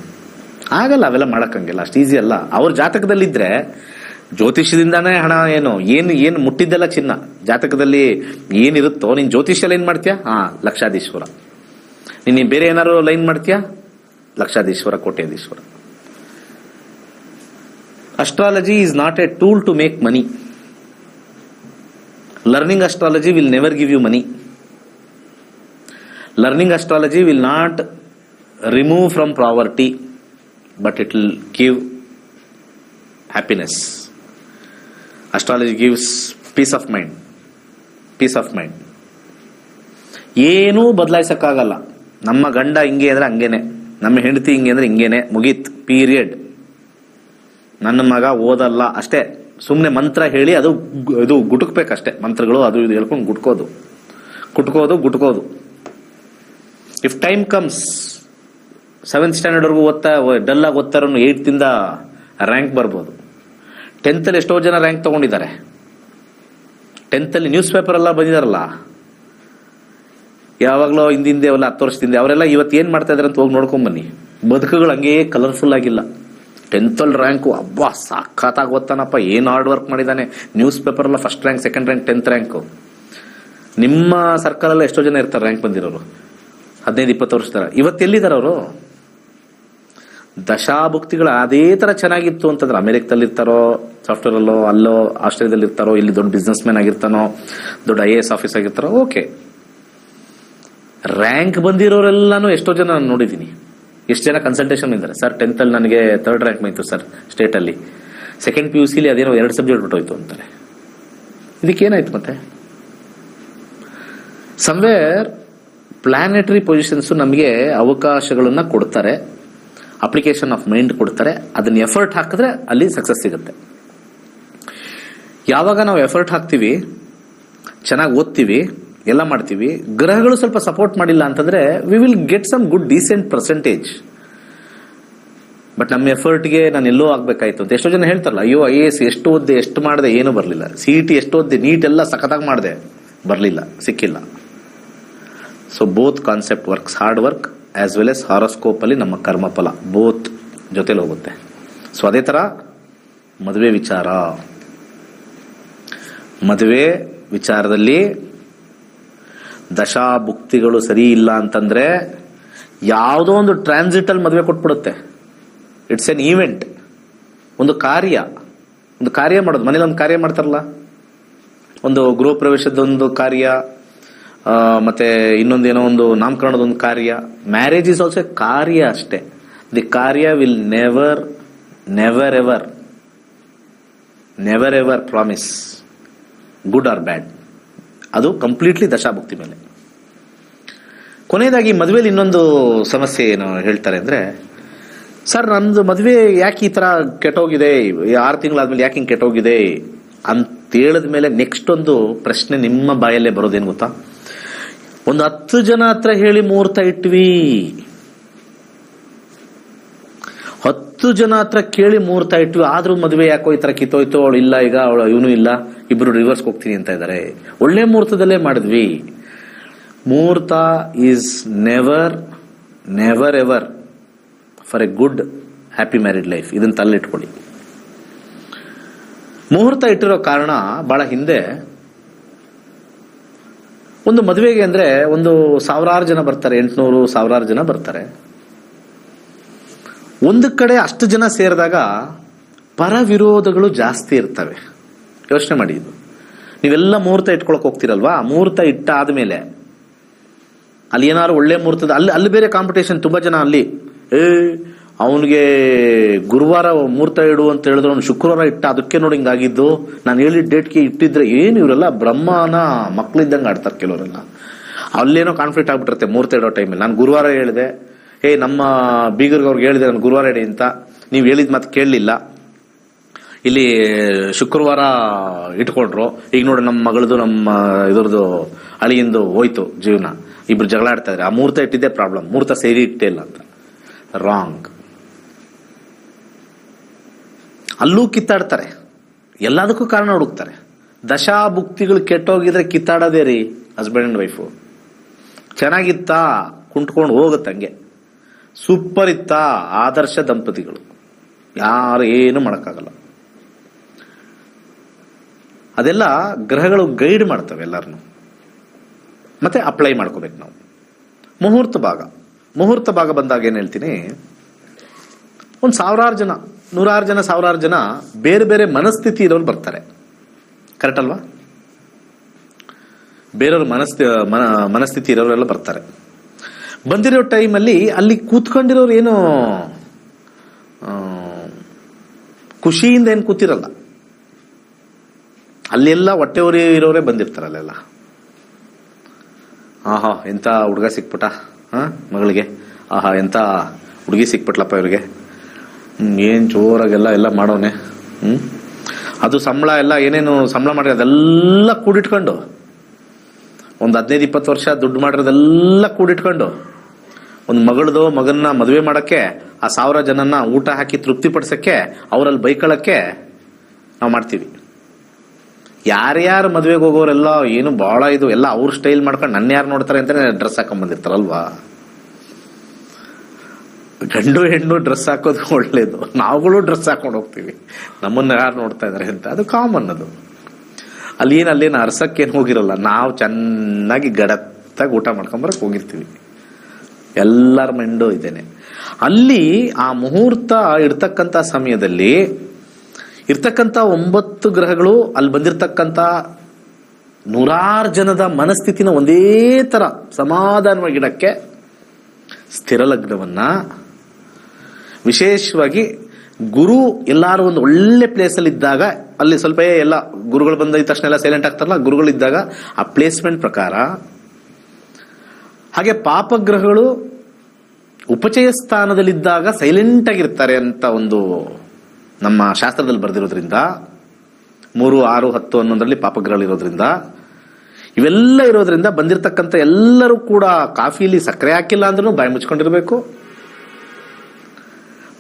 ಆಗಲ್ಲ, ಅವೆಲ್ಲ ಮಾಡಕ್ಕಂಗಿಲ್ಲ, ಅಷ್ಟು ಈಸಿ ಅಲ್ಲ. ಅವ್ರ ಜಾತಕದಲ್ಲಿದ್ರೆ ಜ್ಯೋತಿಷ್ಯದಿಂದಾನೇ ಹಣ. ಏನು ಮುಟ್ಟಿದ್ದೆಲ್ಲ ಚಿನ್ನ. ಜಾತಕದಲ್ಲಿ ಏನಿರುತ್ತೋ ನೀನ್ ಜ್ಯೋತಿಷ್ಯಲ್ಲಿ ಏನ್ ಮಾಡ್ತೀಯಾ? ಲಕ್ಷಾಧೀಶ್ವರ. ನೀನು ಬೇರೆ ಏನಾದ್ರು ಲೈನ್ ಮಾಡ್ತೀಯಾ? ಲಕ್ಷಾಧೀಶ್ವರ, ಕೋಟ್ಯಾಧೀಶ್ವರ. Astrology is not a tool to make money. Learning astrology will never give you money. Learning astrology will not remove from poverty, but it will give happiness. Astrology gives peace of mind. ಏನೂ ಬದಲಾಯಿಸಕ್ಕಾಗಲ್ಲ. ನಮ್ಮ ಗಂಡ ಹಿಂಗೆ ಅಂದ್ರೆ ಹಂಗೇನೆ, ನಮ್ಮ ಹೆಂಡತಿ ಹಿಂಗೆ ಅಂದ್ರೆ ಹಿಂಗೇನೆ, ಮುಗೀತ್, ಪೀರಿಯಡ್. ನನ್ನ ಮಗ ಓದಲ್ಲ ಅಷ್ಟೇ, ಸುಮ್ಮನೆ ಮಂತ್ರ ಹೇಳಿ ಇದು ಗುಟುಕ್ಬೇಕಷ್ಟೇ. ಮಂತ್ರಗಳು ಅದು ಇದು ಹೇಳ್ಕೊಂಡು ಗುಟ್ಕೋದು. If time comes, 7th standard ವರ್ಗೂ ಡಲ್ ಆಗಿ ಓದ್ತಾರೋ 8th ಇಂದ ರ್ಯಾಂಕ್ ಬರ್ಬೋದು. 10th ಅಲ್ಲಿ ಎಷ್ಟೋ ಜನ ರ್ಯಾಂಕ್ ತಗೊಂಡಿದ್ದಾರೆ. 10th ಅಲ್ಲಿ ನ್ಯೂಸ್ ಪೇಪರ್ ಎಲ್ಲ ಬಂದಿದಾರಲ್ಲ, ಯಾವಾಗಲೂ ಹಿಂದಿಂದೆ 10 ವರ್ಷದಿಂದ. ಅವರೆಲ್ಲ ಇವತ್ತು ಏನ್ ಮಾಡ್ತಾ ಇದಾರೆ ಅಂತ ಹೋಗಿ ನೋಡ್ಕೊಂಡ್ ಬನ್ನಿ. ಬದುಕುಗಳು ಹಂಗೇ ಕಲರ್ಫುಲ್ ಆಗಿಲ್ಲ. 10th ಅಲ್ಲಿ ರ್ಯಾಂಕು, ಅಬ್ಬಾ ಸಖತ್ತಾಗಿ ಓದ್ತಾನಪ್ಪ, ಏನ್ ಹಾರ್ಡ್ ವರ್ಕ್ ಮಾಡಿದಾನೆ. ನ್ಯೂಸ್ ಪೇಪರ್ ಎಲ್ಲ first rank, second rank, 10th rank. ನಿಮ್ಮ ಸರ್ಕಲ್ ಎಲ್ಲ ಎಷ್ಟೋ ಜನ ಇರ್ತಾರೆ ರ್ಯಾಂಕ್ ಬಂದಿರೋರು, 15-20 ವರ್ಷದ. ಇವತ್ತು ಎಲ್ಲಿದ್ದಾರೆ ಅವರು? ದಶಾಭುಕ್ತಿಗಳು ಅದೇ ತರ ಚೆನ್ನಾಗಿತ್ತು ಅಂತಂದ್ರೆ ಅಮೆರಿಕದಲ್ಲಿ ಇರ್ತಾರೋ, ಸಾಫ್ಟ್ವೇರ್ ಅಲ್ಲೋ, ಆಸ್ಟ್ರೇಲಿಯಾದಲ್ಲಿ ಇರ್ತಾರೋ, ಇಲ್ಲಿ ದೊಡ್ಡ ಬಿಸ್ನೆಸ್ ಮ್ಯಾನ್ ಆಗಿರ್ತಾನೋ, ದೊಡ್ಡ IAS ಆಫೀಸ್ ಆಗಿರ್ತಾರೋ, ಓಕೆ. ರ್ಯಾಂಕ್ ಬಂದಿರೋರೆಲ್ಲಾನು ಎಷ್ಟೋ ಜನ ನಾನು ನೋಡಿದ್ದೀನಿ. ಎಷ್ಟು ಜನ ಕನ್ಸಲ್ಟೇಷನ್ ಇದ್ದಾರೆ. ಸರ್ 10th ಅಲ್ಲಿ ನನಗೆ 3rd ರ್ಯಾಂಕ್ ಬಂತು ಸರ್ ಸ್ಟೇಟ್ ಅಲ್ಲಿ, 2nd PUC ಅದೇನೋ 2 ಸಬ್ಜೆಕ್ಟ್ ಬಿಟ್ಟೋಯ್ತು ಅಂತಾರೆ. ಇದಕ್ಕೇನಾಯ್ತು? ಮತ್ತೆ ಸಮ್ವೇರ್ ಪ್ಲಾನೆಟರಿ ಪೊಸಿಷನ್ಸ್ ನಮಗೆ ಅವಕಾಶಗಳನ್ನ ಕೊಡ್ತಾರೆ. ಅಪ್ಲಿಕೇಶನ್ ಆಫ್ ಮೈಂಡ್ ಕೊಡ್ತಾರೆ. ಅದನ್ನ ಎಫರ್ಟ್ ಹಾಕಿದ್ರೆ ಅಲ್ಲಿ ಸಕ್ಸಸ್ ಸಿಗುತ್ತೆ. ಯಾವಾಗ ನಾವು ಎಫರ್ಟ್ ಹಾಕ್ತೀವಿ, ಚೆನ್ನಾಗಿ ಓದ್ತೀವಿ, ಎಲ್ಲ ಮಾಡ್ತೀವಿ, ಗ್ರಹಗಳು ಸ್ವಲ್ಪ ಸಪೋರ್ಟ್ ಮಾಡಿಲ್ಲ ಅಂತಂದ್ರೆ we will get some good decent percentage. But ನಮ್ಮ ಎಫರ್ಟ್ಗೆ ನಾನು ಎಲ್ಲೋ ಆಗ್ಬೇಕಾಯ್ತು ಅಂತ ಎಷ್ಟೋ ಜನ ಹೇಳ್ತಾರಲ್ಲ, ಅಯ್ಯೋ IAS ಎಷ್ಟು ಓದ್ದೆ, ಎಷ್ಟು ಮಾಡಿದೆ, ಏನು ಬರಲಿಲ್ಲ. CET ಎಷ್ಟು ಓದ್ದೆ, ನೀಟ್ ಎಲ್ಲ ಸಖತ್ತಾಗಿ ಮಾಡಿದೆ, ಬರಲಿಲ್ಲ, ಸಿಕ್ಕಿಲ್ಲ. So both concept works, hard work as well as horoscope ಅಲ್ಲಿ ನಮ್ಮ ಕರ್ಮಫಲ ಬೋತ್ ಜೊತೆಲಿ ಹೋಗುತ್ತೆ. ಸೊ ಅದೇ ತರ ಮದುವೆ ವಿಚಾರ, ಮದುವೆ ವಿಚಾರದಲ್ಲಿ ದಶಾಭುಕ್ತಿಗಳು ಸರಿ ಇಲ್ಲ ಅಂತಂದ್ರೆ ಯಾವುದೋ ಒಂದು ಟ್ರಾನ್ಸಿಟ್ ಅಲ್ಲಿ ಮದುವೆ ಕೊಟ್ಬಿಡುತ್ತೆ. ಇಟ್ಸ್ ಎನ್ ಈವೆಂಟ್, ಒಂದು ಕಾರ್ಯ ಮಾಡೋದು. ಮನೇಲಿ ಒಂದು ಕಾರ್ಯ ಮಾಡ್ತಾರಲ್ಲ, ಒಂದು ಗೃಹ ಪ್ರವೇಶದೊಂದು ಕಾರ್ಯ, ಮತ್ತೆ ಇನ್ನೊಂದೇನೋ ಒಂದು ನಾಮಕರಣದೊಂದು ಕಾರ್ಯ. ಮ್ಯಾರೇಜ್ ಇಸ್ ಆಲ್ಸೋ ಕಾರ್ಯ ಅಷ್ಟೇ. ದಿ ಕಾರ್ಯ will never ever promise good or bad. ಅದು ಕಂಪ್ಲೀಟ್ಲಿ ದಶಾಭುಕ್ತಿ ಮೇಲೆ. ಕೊನೆಯದಾಗಿ ಮದುವೆಯಲ್ಲಿ ಇನ್ನೊಂದು ಸಮಸ್ಯೆ ಏನು ಹೇಳ್ತಾರೆ ಅಂದ್ರೆ, ಸರ್ ನಂದು ಮದುವೆ ಯಾಕೆ ಈ ತರ ಕೆಟ್ಟೋಗಿದೆ, 6 ತಿಂಗಳಾದ್ಮೇಲೆ ಯಾಕೆ ಹಿಂಗೆ ಕೆಟ್ಟೋಗಿದೆ ಅಂತ ಹೇಳಿದ ಮೇಲೆ ನೆಕ್ಸ್ಟ್ ಒಂದು ಪ್ರಶ್ನೆ ನಿಮ್ಮ ಬಾಯಲ್ಲೇ ಬರೋದೇನು ಗೊತ್ತಾ? ಒಂದು 10 ಜನ ಹತ್ರ ಹೇಳಿ ಮುಹೂರ್ತ ಇಟ್ವಿ, 10 ಜನ ಹತ್ರ ಕೇಳಿ ಮುಹೂರ್ತ ಇಟ್ವಿ, ಆದ್ರೂ ಮದುವೆ ಯಾಕೋ ಈ ತರ ಕಿತ್ತೋಯ್ತು, ಅವಳು ಇಲ್ಲ, ಈಗ ಇವನು ಇಲ್ಲ, ಇಬ್ರು ರಿವರ್ಸ್ ಹೋಗ್ತೀನಿ ಅಂತ ಇದ್ದಾರೆ. ಒಳ್ಳೆ ಮುಹೂರ್ತದಲ್ಲೇ ಮಾಡಿದ್ವಿ. ಮುಹೂರ್ತ is never ever for A good happy married life. ಇದನ್ನ ತಲ್ಲಿಟ್ಕೊಳ್ಳಿ. ಮುಹೂರ್ತ ಇಟ್ಟಿರೋ ಕಾರಣ ಬಹಳ ಹಿಂದೆ ಒಂದು ಮದುವೆಗೆ ಅಂದ್ರೆ ಒಂದು 1000 ಜನ ಬರ್ತಾರೆ, 800-1000 ಜನ ಬರ್ತಾರೆ. ಒಂದು ಕಡೆ ಅಷ್ಟು ಜನ ಸೇರಿದಾಗ ಪರ ವಿರೋಧಗಳು ಜಾಸ್ತಿ ಇರ್ತವೆ. ಯೋಚನೆ ಮಾಡಿ, ಇದು ನೀವೆಲ್ಲ ಮುಹೂರ್ತ ಇಟ್ಕೊಳಕ್ ಹೋಗ್ತಿರಲ್ವಾ, ಮುಹೂರ್ತ ಇಟ್ಟ ಆದ್ಮೇಲೆ ಅಲ್ಲಿ ಏನಾದ್ರು ಒಳ್ಳೆ ಮುಹೂರ್ತದ ಅಲ್ಲಿ ಬೇರೆ ಕಾಂಪಿಟೇಷನ್. ತುಂಬಾ ಜನ ಅಲ್ಲಿ ಅವನಿಗೆ ಗುರುವಾರ ಮುಹೂರ್ತ ಇಡು ಅಂತ ಹೇಳಿದ್ರು, ಅವ್ನು ಶುಕ್ರವಾರ ಇಟ್ಟ, ಅದಕ್ಕೆ ನೋಡಿ ಹಿಂಗಾಗಿದ್ದು, ನಾನು ಹೇಳಿದ ಡೇಟ್ಗೆ ಇಟ್ಟಿದ್ರೆ ಏನು ಇವರೆಲ್ಲ ಬ್ರಹ್ಮನ ಮಕ್ಳಿದ್ದಂಗೆ ಆಡ್ತಾರೆ ಕೆಲವರೆಲ್ಲ. ಅಲ್ಲೇನೋ ಕಾನ್ಫ್ಲಿಕ್ಟ್ ಆಗ್ಬಿಟ್ಟಿರುತ್ತೆ ಮುಹೂರ್ತ ಇಡೋ ಟೈಮಲ್ಲಿ. ನಾನು ಗುರುವಾರ ಹೇಳಿದೆ, ನಮ್ಮ ಬೀಗರ್ಗವ್ರಿಗೆ ಹೇಳಿದೆ ನಾನು ಗುರುವಾರ ಇಡಿ ಅಂತ, ನೀವು ಹೇಳಿದ ಮಾತು ಕೇಳಲಿಲ್ಲ, ಇಲ್ಲಿ ಶುಕ್ರವಾರ ಇಟ್ಕೊಂಡ್ರು. ಈಗ ನೋಡಿ ನಮ್ಮ ಮಗಳದು ನಮ್ಮ ಇದ್ರದ್ದು ಅಳಿಯಿಂದು ಹೋಯ್ತು ಜೀವನ, ಇಬ್ರು ಜಗಳ ಆಡ್ತಾ ಇದ್ರೆ. ಆ ಮುಹೂರ್ತ ಇಟ್ಟಿದ್ದೇ ಪ್ರಾಬ್ಲಮ್, ಮುಹೂರ್ತ ಸೇರಿ ಇಟ್ಟೇ ಇಲ್ಲ ಅಂತ. ರಾಂಗ್. ಅಲ್ಲೂ ಕಿತ್ತಾಡ್ತಾರೆ, ಎಲ್ಲದಕ್ಕೂ ಕಾರಣ ಹುಡುಕ್ತಾರೆ. ದಶಾಭುಕ್ತಿಗಳು ಕೆಟ್ಟೋಗಿದ್ರೆ ಕಿತ್ತಾಡೋದೇ ರೀ. ಹಸ್ಬೆಂಡ್ ಅಂಡ್ ವೈಫು ಚೆನ್ನಾಗಿತ್ತಾ ಕುಂಟ್ಕೊಂಡು ಹೋಗುತ್ತೆ ಹಂಗೆ. ಸೂಪರ್ ಇತ್ತಾ ಆದರ್ಶ ದಂಪತಿಗಳು, ಯಾರು ಏನು ಮಾಡಕ್ಕಾಗಲ್ಲ. ಅದೆಲ್ಲ ಗ್ರಹಗಳು ಗೈಡ್ ಮಾಡ್ತವೆ ಎಲ್ಲರನ್ನು, ಮತ್ತೆ ಅಪ್ಲೈ ಮಾಡ್ಕೋಬೇಕು ನಾವು. ಮುಹೂರ್ತ ಭಾಗ ಬಂದಾಗ ಏನ್ ಹೇಳ್ತೀನಿ, ಒಂದು 1000 ಜನ, 100 ಜನ, 1000 ಜನ ಬೇರೆ ಬೇರೆ ಮನಸ್ಥಿತಿ ಇರೋರು ಬರ್ತಾರೆ. ಕರೆಕ್ಟ್ ಅಲ್ವಾ? ಬೇರೆಯವ್ರ ಮನಸ್ಥಿತಿ ಇರೋರೆಲ್ಲ ಬರ್ತಾರೆ. ಬಂದಿರೋ ಟೈಮಲ್ಲಿ ಅಲ್ಲಿ ಕೂತ್ಕೊಂಡಿರೋರು ಏನು ಖುಷಿಯಿಂದ ಏನು ಕೂತಿರಲ್ಲ. ಅಲ್ಲೆಲ್ಲ ಹೊಟ್ಟೆ ಉರಿ ಇರೋರೇ ಬಂದಿರ್ತಾರೆ ಅಲ್ಲೆಲ್ಲ. ಆಹಾ ಎಂತ ಹುಡುಗ ಸಿಕ್ಬಿಟ್ಟ ಮಗಳಿಗೆ, ಆಹಾ ಎಂತ ಹುಡುಗಿ ಸಿಕ್ಬಿಟ್ಲಪ್ಪ ಇವ್ರಿಗೆ, ಏನ್ ಜೋರಾಗೆಲ್ಲ ಮಾಡೋನೆ. ಅದು ಸಂಬಳ ಎಲ್ಲ ಏನೇನು ಸಂಬಳ ಮಾಡಿ ಅದೆಲ್ಲ ಕೂಡಿಟ್ಕೊಂಡು, ಒಂದು 15-20 ವರ್ಷ ದುಡ್ಡು ಮಾಡಿರೋದೆಲ್ಲ ಕೂಡಿಟ್ಕೊಂಡು, ಒಂದು ಮಗನ್ನ ಮದುವೆ ಮಾಡಕ್ಕೆ ಆ 1000 ಜನನ್ನ ಊಟ ಹಾಕಿ ತೃಪ್ತಿ ಪಡಿಸಕ್ಕೆ, ಅವರಲ್ಲಿ ಬೈಕಳಕ್ಕೆ ನಾವು ಮಾಡ್ತೀವಿ. ಯಾರ್ಯಾರು ಮದುವೆಗೆ ಹೋಗೋರೆಲ್ಲ ಏನು ಬಹಳ ಇದು ಎಲ್ಲ ಅವ್ರ ಸ್ಟೈಲ್ ಮಾಡ್ಕೊಂಡು ನನ್ನ ಯಾರು ನೋಡ್ತಾರೆ ಅಂತಾನೆ ಡ್ರೆಸ್ ಹಾಕೊಂಡ್ ಬಂದಿರ್ತಾರಲ್ವಾ. ಗಂಡು ಹೆಣ್ಣು ಡ್ರೆಸ್ ಹಾಕೋದು ಒಳ್ಳೇದು, ನಾವುಗಳು ಡ್ರೆಸ್ ಹಾಕೊಂಡು ಹೋಗ್ತೀವಿ, ನಮ್ಮನ್ನ ಯಾರು ನೋಡ್ತಾ ಇದಾರೆ ಅಂತ. ಅದು ಕಾಮನ್. ಅದು ಅಲ್ಲೇನು ಅರ್ಸಕ್ಕೇನು ಹೋಗಿರಲ್ಲ, ನಾವು ಚೆನ್ನಾಗಿ ಗಡತ್ತಾಗಿ ಊಟ ಮಾಡ್ಕೊಂಬರಕ್ ಹೋಗಿರ್ತೀವಿ. ಎಲ್ಲರ ಮೈಂಡು ಇದೇನೆ. ಅಲ್ಲಿ ಆ ಮುಹೂರ್ತ ಇರ್ತಕ್ಕಂಥ ಸಮಯದಲ್ಲಿ ಇರ್ತಕ್ಕಂಥ 9 ಗ್ರಹಗಳು ಅಲ್ಲಿ ಬಂದಿರತಕ್ಕಂಥ 100 ಜನದ ಮನಸ್ಥಿತಿನ ಒಂದೇ ತರ ಸಮಾಧಾನವಾಗಿಡಕ್ಕೆ ಸ್ಥಿರ ಲಗ್ನವನ್ನ, ವಿಶೇಷವಾಗಿ ಗುರು ಎಲ್ಲಾರು ಒಂದು ಒಳ್ಳೆ ಪ್ಲೇಸ್ ಅಲ್ಲಿ ಇದ್ದಾಗ, ಅಲ್ಲಿ ಸ್ವಲ್ಪ ಎಲ್ಲ ಗುರುಗಳು ಬಂದ ತಕ್ಷಣ ಎಲ್ಲ ಸೈಲೆಂಟ್ ಆಗ್ತಾರಲ್ಲ, ಗುರುಗಳಿದ್ದಾಗ ಆ ಪ್ಲೇಸ್ಮೆಂಟ್ ಪ್ರಕಾರ. ಹಾಗೆ ಪಾಪಗ್ರಹಗಳು ಉಪಚಯ ಸ್ಥಾನದಲ್ಲಿದ್ದಾಗ ಸೈಲೆಂಟ್ ಆಗಿರ್ತಾರೆ ಅಂತ ಒಂದು ನಮ್ಮ ಶಾಸ್ತ್ರದಲ್ಲಿ ಬರೆದಿರೋದ್ರಿಂದ 3, 6, 10, 11ರಲ್ಲಿ ಪಾಪಗ್ರಹಗಳಿರೋದ್ರಿಂದ ಇವೆಲ್ಲ ಇರೋದ್ರಿಂದ ಬಂದಿರತಕ್ಕಂಥ ಎಲ್ಲರೂ ಕೂಡ ಕಾಫಿಲಿ ಸಕ್ಕರೆ ಹಾಕಿಲ್ಲ ಅಂದ್ರೂ ಬಾಯಿ ಮುಚ್ಕೊಂಡಿರ್ಬೇಕು.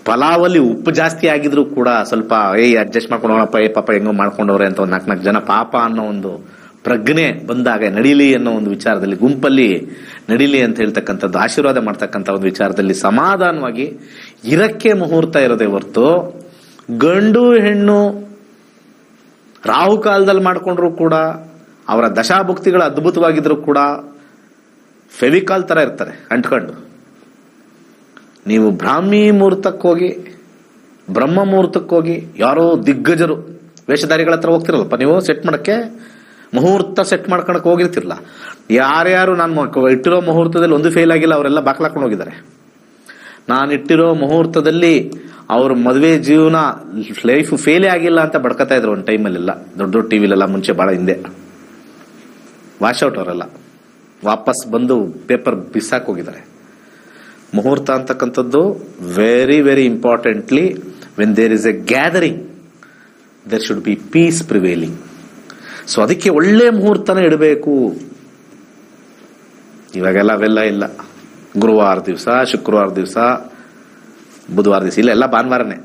ಪಲಾವಲ್ಲಿ ಉಪ್ಪು ಜಾಸ್ತಿ ಆಗಿದ್ರು ಕೂಡ ಸ್ವಲ್ಪ ಅಡ್ಜಸ್ಟ್ ಮಾಡ್ಕೊಂಡು ಹೋಗಪ್ಪ, ಪಾಪ ಹೆಂಗೋ ಮಾಡ್ಕೊಂಡವ್ರೆ ಅಂತ ಒಂದು 4 ಜನ ಪಾಪ ಅನ್ನೋ ಒಂದು ಪ್ರಜ್ಞೆ ಬಂದಾಗ ನಡಿಲಿ ಅನ್ನೋ ಒಂದು ವಿಚಾರದಲ್ಲಿ, ಗುಂಪಲ್ಲಿ ನಡಿಲಿ ಅಂತ ಹೇಳ್ತಕ್ಕಂಥದ್ದು, ಆಶೀರ್ವಾದ ಮಾಡ್ತಕ್ಕಂಥ ಒಂದು ವಿಚಾರದಲ್ಲಿ ಸಮಾಧಾನವಾಗಿ ಇರಕ್ಕೆ ಮುಹೂರ್ತ ಇರೋದೇ ಹೊರತು ಗಂಡು ಹೆಣ್ಣು ರಾಹುಕಾಲದಲ್ಲಿ ಮಾಡ್ಕೊಂಡ್ರು ಕೂಡ ಅವರ ದಶಾಭುಕ್ತಿಗಳು ಅದ್ಭುತವಾಗಿದ್ರು ಕೂಡ ಫೆವಿಕಾಲ್ ತರ ಇರ್ತಾರೆ ಅಂಟ್ಕೊಂಡು. ನೀವು ಬ್ರಾಹ್ಮಿ ಮುಹೂರ್ತಕ್ಕೆ ಹೋಗಿ, ಬ್ರಹ್ಮ ಮುಹೂರ್ತಕ್ಕೆ ಹೋಗಿ, ಯಾರೋ ದಿಗ್ಗಜರು ವೇಷಧಾರಿಗಳ ಹತ್ರ ಹೋಗ್ತಿರಲ್ಲಪ್ಪ ನೀವು ಸೆಟ್ ಮಾಡಕ್ಕೆ, ಮುಹೂರ್ತ ಸೆಟ್ ಮಾಡ್ಕೊಳಕ್ ಹೋಗಿರ್ತಿರಲ್ಲ, ಯಾರ್ಯಾರು ನಾನು ಇಟ್ಟಿರೋ ಮುಹೂರ್ತದಲ್ಲಿ ಒಂದು ಫೇಲ್ ಆಗಿಲ್ಲ ಅವರೆಲ್ಲ ಬಾಕ್ಲಾಕೊಂಡು ಹೋಗಿದ್ದಾರೆ. ನಾನು ಇಟ್ಟಿರೋ ಮುಹೂರ್ತದಲ್ಲಿ ಅವ್ರ ಮದುವೆ ಜೀವನ ಲೈಫ್ ಫೇಲೇ ಆಗಿಲ್ಲ ಅಂತ ಬಡ್ಕತಾ ಇದ್ರು ಒಂದು ಟೈಮಲ್ಲೆಲ್ಲ, ದೊಡ್ಡ ದೊಡ್ಡ ಟಿವಿಲೆಲ್ಲ, ಮುಂಚೆ ಬಹಳ ಹಿಂದೆ. ವಾಶೌಟ್ ಅವರೆಲ್ಲ ವಾಪಸ್ ಬಂದು ಪೇಪರ್ ಬಿಸಾಕ್ ಹೋಗಿದ್ದಾರೆ. ಮುಹೂರ್ತ ಅಂತಕ್ಕಂಥದ್ದು very very importantly, when there is a gathering there should be peace prevailing. So ಅದಕ್ಕೆ ಒಳ್ಳೆ ಮುಹೂರ್ತನ ಇಡಬೇಕು. ಇವಾಗೆಲ್ಲ ಅವೆಲ್ಲ ಇಲ್ಲ. ಗುರುವಾರ ದಿವಸ, ಶುಕ್ರವಾರ ದಿವಸ, ಬುಧವಾರ ದಿವಸ, ಇಲ್ಲ ಎಲ್ಲ ಭಾನುವಾರನೇ.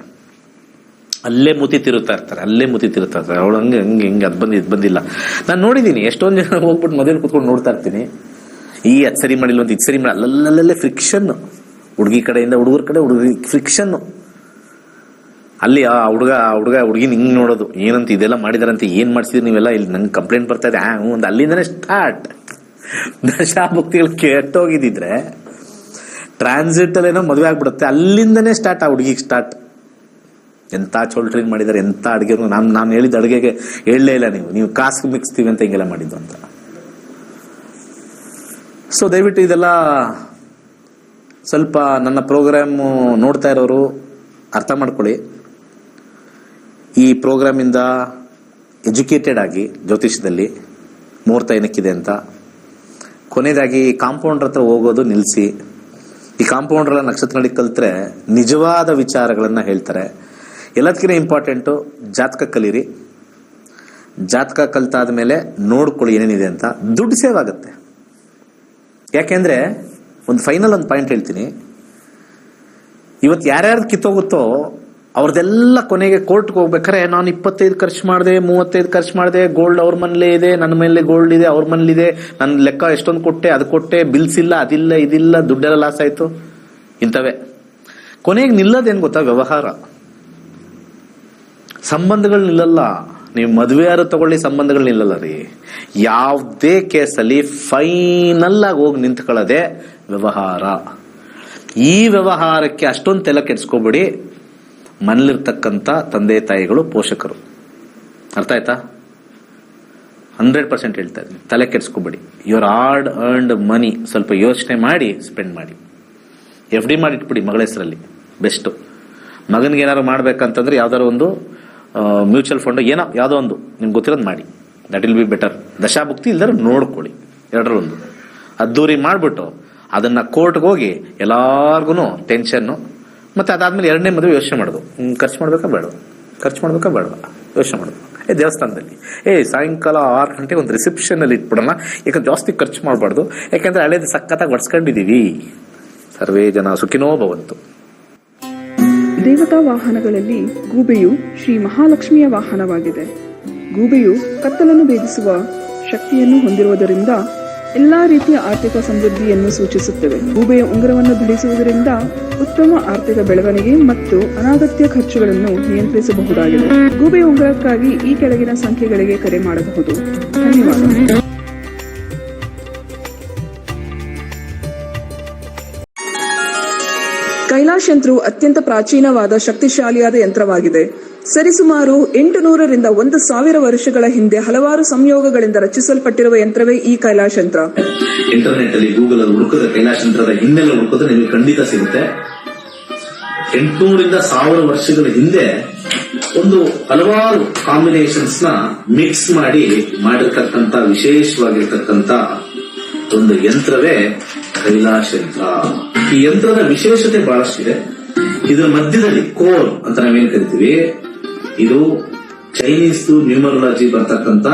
ಅಲ್ಲೇ ಮುತಿ ತಿರುತ್ತಾ ಇರ್ತಾರೆ, ಅವಳು ಹಂಗೆ ಹಂಗೆ ಹಿಂಗೆ ಅದು ಬಂದು ಇದು ಬಂದಿಲ್ಲ. ನಾನು ನೋಡಿದ್ದೀನಿ ಎಷ್ಟೊಂದು ಜನ ಹೋಗ್ಬಿಟ್ಟು ಮದುವೆ ಕೂತ್ಕೊಂಡು ನೋಡ್ತಾ ಇರ್ತೀನಿ, ಈ ಅದು ಸರಿ ಮಾಡಿಲ್ಲ ಅಂತ ಇದು ಸರಿ ಮಾಡಿ, ಅಲ್ಲಲ್ಲೇ ಫ್ರಿಕ್ಷನ್, ಹುಡುಗಿ ಕಡೆಯಿಂದ ಹುಡುಗರ ಕಡೆ ಹುಡುಗಿ ಫ್ರಿಕ್ಷನ್. ಅಲ್ಲಿ ಆ ಹುಡುಗಿನ ಹಿಂಗ್ ನೋಡೋದು, ಏನಂತ ಇದೆಲ್ಲ ಮಾಡಿದಾರಂತೆ, ಏನ್ ಮಾಡ್ಸಿದ್ರಿ ನೀವೆಲ್ಲ, ಇಲ್ಲಿ ನಂಗೆ ಕಂಪ್ಲೇಂಟ್ ಬರ್ತಾ ಇದೆ, ಒಂದು ಅಲ್ಲಿಂದನೇ ಸ್ಟಾರ್ಟ್. ದಶಾಭುಕ್ತಿಗಳು ಕೆಟ್ಟೋಗಿದ್ರೆ ಟ್ರಾನ್ಸಿಟ್ ಅಲ್ಲೇನೋ ಮದುವೆ ಆಗ್ಬಿಡುತ್ತೆ, ಅಲ್ಲಿಂದನೇ ಸ್ಟಾರ್ಟ್. ಆ ಹುಡುಗಿಗೆ ಸ್ಟಾರ್ಟ್. ಎಂತ ಚೋಲ್ಟ್ರಿನ್ ಮಾಡಿದಾರೆ, ಎಂತ ಅಡುಗೆ. ನಾನು ಹೇಳಿದ ಅಡುಗೆಗೆ ಹೇಳಲೇ ಇಲ್ಲ, ನೀವು ಕಾಸ್ಕ್ ಮಿಕ್ಸ್ತೀವಿ ಅಂತ ಹಿಂಗೆಲ್ಲ ಮಾಡಿದ್ದು ಅಂತ. ಸೊ ದಯವಿಟ್ಟು ಇದೆಲ್ಲ ಸ್ವಲ್ಪ ನನ್ನ ಪ್ರೋಗ್ರಾಮ್ ನೋಡ್ತಾ ಇರೋರು ಅರ್ಥ ಮಾಡ್ಕೊಳ್ಳಿ. ಈ ಪ್ರೋಗ್ರಾಮಿಂದ ಎಜುಕೇಟೆಡ್ ಆಗಿ ಜ್ಯೋತಿಷದಲ್ಲಿ ಮುಹೂರ್ತ ಏನಕ್ಕಿದೆ ಅಂತ. ಕೊನೆಯದಾಗಿ ಕಾಂಪೌಂಡರ್ ಹತ್ರ ಹೋಗೋದು ನಿಲ್ಲಿಸಿ. ಈ ಕಾಂಪೌಂಡರ್ ನಕ್ಷತ್ರ ನಡಿ ಕಲ್ತ್ರೆ ನಿಜವಾದ ವಿಚಾರಗಳನ್ನ ಹೇಳ್ತಾರೆ. ಎಲ್ಲದಕ್ಕಿಂತ ಇಂಪಾರ್ಟೆಂಟು ಜಾತಕ ಕಲೀರಿ. ಜಾತಕ ಕಲ್ತಾದ ಮೇಲೆ ನೋಡ್ಕೊಳ್ಳಿ ಏನೇನಿದೆ ಅಂತ. ದುಡ್ಡು ಸೇವ್ ಆಗುತ್ತೆ. ಯಾಕೆಂದ್ರೆ ಒಂದು ಫೈನಲ್ ಒಂದು ಪಾಯಿಂಟ್ ಹೇಳ್ತೀನಿ. ಇವತ್ತು ಯಾರ್ಯಾರ್ದು ಕಿತ್ತೋಗುತ್ತೋ ಅವ್ರದೆಲ್ಲ ಕೊನೆಗೆ ಕೋರ್ಟ್ಗೆ ಹೋಗ್ಬೇಕಾರೆ ನಾನು 25 ಖರ್ಚು ಮಾಡಿದೆ, 35 ಖರ್ಚು ಮಾಡಿದೆ, ಗೋಲ್ಡ್ ಅವ್ರ ಮನೇಲೇ ಇದೆ, ನನ್ನ ಮೇಲೆ ಗೋಲ್ಡ್ ಇದೆ, ಅವ್ರ ಮನೇಲಿದೆ, ನನ್ನ ಲೆಕ್ಕ ಎಷ್ಟೊಂದು ಕೊಟ್ಟೆ, ಅದು ಕೊಟ್ಟೆ, ಬಿಲ್ಸ್ ಇಲ್ಲ, ಅದಿಲ್ಲ, ಇದಿಲ್ಲ, ದುಡ್ಡೆಲ್ಲ ಲಾಸ್ ಆಯ್ತು, ಇಂಥವೇ. ಕೊನೆಗೆ ನಿಲ್ಲೋದೇನು ಗೊತ್ತಾ? ವ್ಯವಹಾರ, ಸಂಬಂಧಗಳು ನಿಲ್ಲಲ್ಲ. ನೀವು ಮದುವೆ ಯಾರು ತಗೊಳ್ಳಿ, ಸಂಬಂಧಗಳು ನಿಲ್ಲಲ್ಲ ರೀ. ಯಾವುದೇ ಕೇಸಲ್ಲಿ ಫೈನಲ್ ಆಗಿ ಹೋಗಿ ನಿಂತ್ಕೊಳ್ಳೋದೆ ವ್ಯವಹಾರ. ಈ ವ್ಯವಹಾರಕ್ಕೆ ಅಷ್ಟೊಂದು ತಲೆ ಕೆಡಿಸ್ಕೋಬೇಡಿ. ಮನೇಲಿರ್ತಕ್ಕಂಥ ತಂದೆ ತಾಯಿಗಳು, ಪೋಷಕರು. ಅರ್ಥ ಆಯ್ತಾ? 100% ಹೇಳ್ತಾ ಇದ್ದೀನಿ, ತಲೆ ಕೆಡಿಸ್ಕೋಬೇಡಿ. ಯುವರ್ ಹಾರ್ಡ್ ಅರ್ನ್ಡ್ ಮನಿ ಸ್ವಲ್ಪ ಯೋಚನೆ ಮಾಡಿ ಸ್ಪೆಂಡ್ ಮಾಡಿ. FD ಮಾಡಿಟ್ಬಿಡಿ ಮಗಳ ಹೆಸರಲ್ಲಿ, ಬೆಸ್ಟ್. ಮಗನಿಗೆ ಏನಾದ್ರು ಮಾಡ್ಬೇಕಂತಂದ್ರೆ ಯಾವ್ದಾದ್ರು ಒಂದು ಮ್ಯೂಚುವಲ್ ಫಂಡ್ ಏನೋ ಯಾವುದೋ ಒಂದು ನಿಮ್ಗೆ ಗೊತ್ತಿರೋದು ಮಾಡಿ. That will be better. ದಶಾಭುಕ್ತಿ ಇಲ್ದಾರ ನೋಡ್ಕೊಳ್ಳಿ, ಎರಡರೊಂದು ಅದ್ದೂರಿ ಮಾಡ್ಬಿಟ್ಟು ಅದನ್ನ ಕೋರ್ಟ್ಗೆ ಹೋಗಿ ಎಲ್ಲಾರ್ಗು ಟೆನ್ಷನ್ನು. ಮತ್ತೆ ಅದಾದ್ಮೇಲೆ ಎರಡನೇ ಮದುವೆ ಯೋಚನೆ ಮಾಡೋದು, ಖರ್ಚು ಮಾಡ್ಬೇಕಾ ಬೇಡವಾ, ಯೋಚನೆ ಮಾಡೋದು. ದೇವಸ್ಥಾನದಲ್ಲಿ ಸಾಯಂಕಾಲ 6 ಗಂಟೆಗೆ ಒಂದು ರಿಸೆಪ್ಷನ್ ಅಲ್ಲಿ ಇಟ್ಬಿಡೋಣ, ಯಾಕಂದ್ರೆ ಜಾಸ್ತಿ ಖರ್ಚು ಮಾಡಬಾರ್ದು, ಯಾಕಂದ್ರೆ ಹಳೇದು ಸಖತ್ತಾಗಿ ಒಡ್ಸ್ಕೊಂಡಿದೀವಿ. ಸರ್ವೇ ಜನ ಸುಖಿನೋ ಭವಂತು. ದೇವತಾ ವಾಹನಗಳಲ್ಲಿ ಗೂಬೆಯು ಶ್ರೀ ಮಹಾಲಕ್ಷ್ಮಿಯ ವಾಹನವಾಗಿದೆ. ಗೂಬೆಯು ಕತ್ತಲನ್ನು ಭೇದಿಸುವ ಶಕ್ತಿಯನ್ನು ಹೊಂದಿರುವುದರಿಂದ ಎಲ್ಲಾ ರೀತಿಯ ಆರ್ಥಿಕ ಸಮೃದ್ಧಿಯನ್ನು ಸೂಚಿಸುತ್ತವೆ. ಗೂಬೆಯ ಉಂಗುರವನ್ನು ಧರಿಸುವುದರಿಂದ ಉತ್ತಮ ಆರ್ಥಿಕ ಬೆಳವಣಿಗೆ ಮತ್ತು ಅನಾಗತ್ಯ ಖರ್ಚುಗಳನ್ನು ನಿಯಂತ್ರಿಸಬಹುದಾಗಿದೆ. ಗೂಬೆಯ ಉಂಗುರಕ್ಕಾಗಿ ಈ ಕೆಳಗಿನ ಸಂಖ್ಯೆಗಳಿಗೆ ಕರೆ ಮಾಡಬಹುದು. ಧನ್ಯವಾದ. ಕೈಲಾಶ್ ಯಂತ್ರವು ಅತ್ಯಂತ ಪ್ರಾಚೀನವಾದ ಶಕ್ತಿಶಾಲಿಯಾದ ಯಂತ್ರವಾಗಿದೆ. ಸರಿಸುಮಾರು 800ರಿಂದ 1000 ವರ್ಷಗಳ ಹಿಂದೆ ಹಲವಾರು ಸಂಯೋಗಗಳಿಂದ ರಚಿಸಲ್ಪಟ್ಟಿರುವ ಯಂತ್ರವೇ ಈ ಕೈಲಾಶ್ ಯಂತ್ರ. ಇಂಟರ್ನೆಟ್ ಅಲ್ಲಿ ಗೂಗಲ್ ಅಲ್ಲಿ ಹುಡುಕಿದ್ರೆ ಕೈಲಾಶ್ ಯಂತ್ರದ ಹಿನ್ನೆಲೆ ಹುಡುಕಿದ್ರೆ ನಿಮಗೆ ಖಂಡಿತ ಸಿಗುತ್ತೆ. 800ರಿಂದ 1000 ವರ್ಷಗಳ ಹಿಂದೆ ಒಂದು ಹಲವಾರು ಕಾಂಬಿನೇಷನ್ಸ್ ನ ಮಿಕ್ಸ್ ಮಾಡಿರ್ತಕ್ಕಂಥ ವಿಶೇಷವಾಗಿರ್ತಕ್ಕಂಥ ಒಂದು ಯಂತ್ರವೇ ಕೈಲಾಶ ಯಂತ್ರ. ಈ ಯಂತ್ರದ ವಿಶೇಷತೆ ಬಹಳಷ್ಟಿದೆ. ಇದರ ಮಧ್ಯದಲ್ಲಿ ಕೋರ್ ಅಂತ ನಾವೇನ್ ಕರಿತೀವಿ, ಇದು ಚೈನೀಸ್ ನ್ಯೂಮರಾಲಜಿ ಬರ್ತಕ್ಕಂತ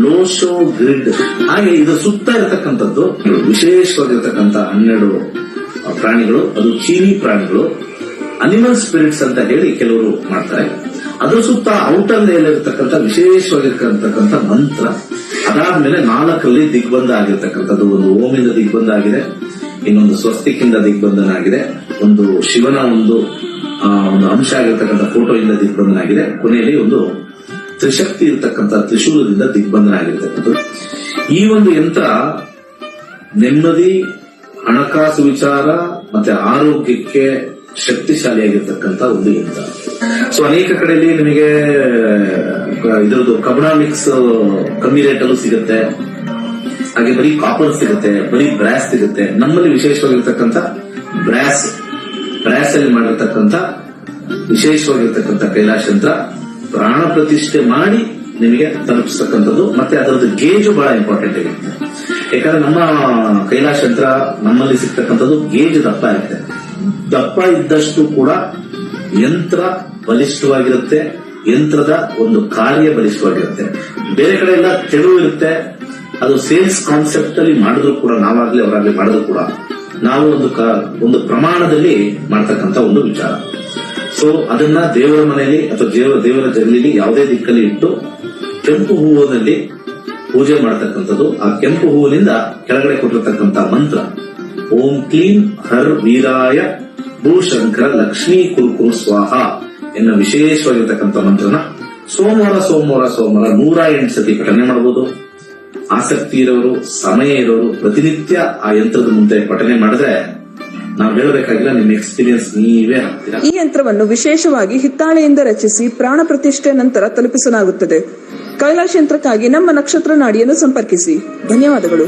ಲೋಶೋ ಗ್ರಿಡ್. ಹಾಗೆ ಇದು ಸುತ್ತ ಇರತಕ್ಕಂಥದ್ದು ವಿಶೇಷವಾಗಿರ್ತಕ್ಕಂಥ 12 ಪ್ರಾಣಿಗಳು. ಅದು ಚೀನಿ ಪ್ರಾಣಿಗಳು, ಅನಿಮಲ್ ಸ್ಪಿರಿಟ್ಸ್ ಅಂತ ಹೇಳಿ ಕೆಲವರು ಮಾಡ್ತಾರೆ. ಅದ್ರ ಸುತ್ತ ಔಟರ್ ಲೇಯರ್ ಇರತಕ್ಕಂಥ ವಿಶೇಷವಾಗಿರ್ತಕ್ಕಂಥ ಮಂತ್ರ. ಅದಾದ್ಮೇಲೆ 4ರಲ್ಲಿ ದಿಗ್ಬಂಧ ಆಗಿರ್ತಕ್ಕಂಥದ್ದು. ಒಂದು ಓಮಿಂದ ದಿಗ್ಬಂಧ ಆಗಿದೆ, ಇನ್ನೊಂದು ಸ್ವಸ್ತಿಕಿಂದ ದಿಗ್ಬಂಧನ ಆಗಿದೆ, ಒಂದು ಶಿವನ ಒಂದು ಅಂಶ ಆಗಿರ್ತಕ್ಕಂಥ ಫೋಟೋಯಿಂದ ದಿಗ್ಬಂಧನ ಆಗಿದೆ, ಕೊನೆಯಲ್ಲಿ ಒಂದು ತ್ರಿಶಕ್ತಿ ಇರತಕ್ಕಂಥ ತ್ರಿಶೂಲದಿಂದ ದಿಗ್ಬಂಧನ ಆಗಿರ್ತಕ್ಕಂಥದ್ದು. ಈ ಒಂದು ಯಂತ್ರ ನೆಮ್ಮದಿ, ಹಣಕಾಸು ವಿಚಾರ ಮತ್ತೆ ಆರೋಗ್ಯಕ್ಕೆ ಶಕ್ತಿಶಾಲಿಯಾಗಿರ್ತಕ್ಕಂಥ ಒಂದು ಯಂತ್ರ. ಸೊ ಅನೇಕ ಕಡೆಯಲ್ಲಿ ನಿಮಗೆ ಇದರದ್ದು ಕಬ್ಣ ಮಿಕ್ಸ್ ಕಮ್ಮಿ ರೇಟ್ ಅಲ್ಲೂ ಸಿಗುತ್ತೆ, ಹಾಗೆ ಬರೀ ಕಾಪರ್ ಸಿಗುತ್ತೆ, ಬರೀ ಬ್ರಾಸ್ ಸಿಗುತ್ತೆ. ನಮ್ಮಲ್ಲಿ ವಿಶೇಷವಾಗಿರ್ತಕ್ಕಂಥ ಬ್ರಾಸ್ ಅಲ್ಲಿ ಮಾಡಿರ್ತಕ್ಕಂಥ ವಿಶೇಷವಾಗಿರ್ತಕ್ಕಂಥ ಕೈಲಾಶ ಯಂತ್ರ ಪ್ರಾಣ ಪ್ರತಿಷ್ಠೆ ಮಾಡಿ ನಿಮಗೆ ತಲುಪಿಸ್ತಕ್ಕಂಥದ್ದು. ಮತ್ತೆ ಅದರದ್ದು ಗೇಜು ಬಹಳ ಇಂಪಾರ್ಟೆಂಟ್ ಆಗಿದೆ. ಯಾಕಂದ್ರೆ ನಮ್ಮ ಕೈಲಾಶ ಯಂತ್ರ ನಮ್ಮಲ್ಲಿ ಸಿಗ್ತಕ್ಕಂಥದ್ದು ಗೇಜ್ ದಪ್ಪ ಇರುತ್ತೆ. ದಪ್ಪ ಇದ್ದಷ್ಟು ಕೂಡ ಯಂತ್ರ ಬಲಿಷ್ಠವಾಗಿರುತ್ತೆ, ಯಂತ್ರದ ಒಂದು ಕಾರ್ಯ ಬಲಿಷ್ಠವಾಗಿರುತ್ತೆ. ಬೇರೆ ಕಡೆ ಎಲ್ಲ ತೆಳು ಇರುತ್ತೆ. ಅದು ಸೇಲ್ಸ್ ಕಾನ್ಸೆಪ್ಟ್ ಅಲ್ಲಿ ಮಾಡಿದ್ರು ಕೂಡ, ನಾವಾಗ್ಲಿ ಅವರಾಗ್ಲಿ ಮಾಡಿದ್ರು ಕೂಡ ನಾವು ಒಂದು ಪ್ರಮಾಣದಲ್ಲಿ ಮಾಡ್ತಕ್ಕಂಥ ಒಂದು ವಿಚಾರ. ಸೊ ಅದನ್ನ ದೇವರ ಮನೆಯಲ್ಲಿ ಅಥವಾ ದೇವರ ಜಗಲಿಲಿ ಯಾವುದೇ ದಿಕ್ಕಲ್ಲಿ ಇಟ್ಟು ಕೆಂಪು ಹೂವಿನಲ್ಲಿ ಪೂಜೆ ಮಾಡತಕ್ಕಂಥದ್ದು. ಆ ಕೆಂಪು ಹೂವಿನಿಂದ ಕೆಳಗಡೆ ಕೊಟ್ಟಿರ್ತಕ್ಕಂಥ ಮಂತ್ರ ಓಂ ಕ್ಲೀಂ ಹರ್ ವೀರಾಯ ಭೂಶಂಕರ ಲಕ್ಷ್ಮೀ ಕುರುಕುರು ಸ್ವಾಹ ಎನ್ನುವ ವಿಶೇಷವಾಗಿರ್ತಕ್ಕಂಥ ಮಂತ್ರನ ಸೋಮವಾರ 108 ಸತಿ ಪಠನೆ ಮಾಡಬಹುದು. ಆಸಕ್ತಿ ಇರೋರು, ಸಮಯ ಇರೋರು ಪ್ರತಿನಿತ್ಯ ಆ ಯಂತ್ರದ ಮುಂದೆ ಪಠನೆ ಮಾಡಿದ್ರೆ ನಾವು ಹೇಳಬೇಕಾಗಿಲ್ಲ, ನಿಮ್ಮ ಎಕ್ಸ್ಪೀರಿಯನ್ಸ್ ನೀವೇ ಆಗ್ತೀರಾ. ಈ ಯಂತ್ರವನ್ನು ವಿಶೇಷವಾಗಿ ಹಿತ್ತಾಳೆಯಿಂದ ರಚಿಸಿ ಪ್ರಾಣ ಪ್ರತಿಷ್ಠೆ ನಂತರ ತಲುಪಿಸಲಾಗುತ್ತದೆ. ಕೈಲಾಶ ಯಂತ್ರಕ್ಕಾಗಿ ನಮ್ಮ ನಕ್ಷತ್ರ ನಾಡಿಯನ್ನು ಸಂಪರ್ಕಿಸಿ. ಧನ್ಯವಾದಗಳು.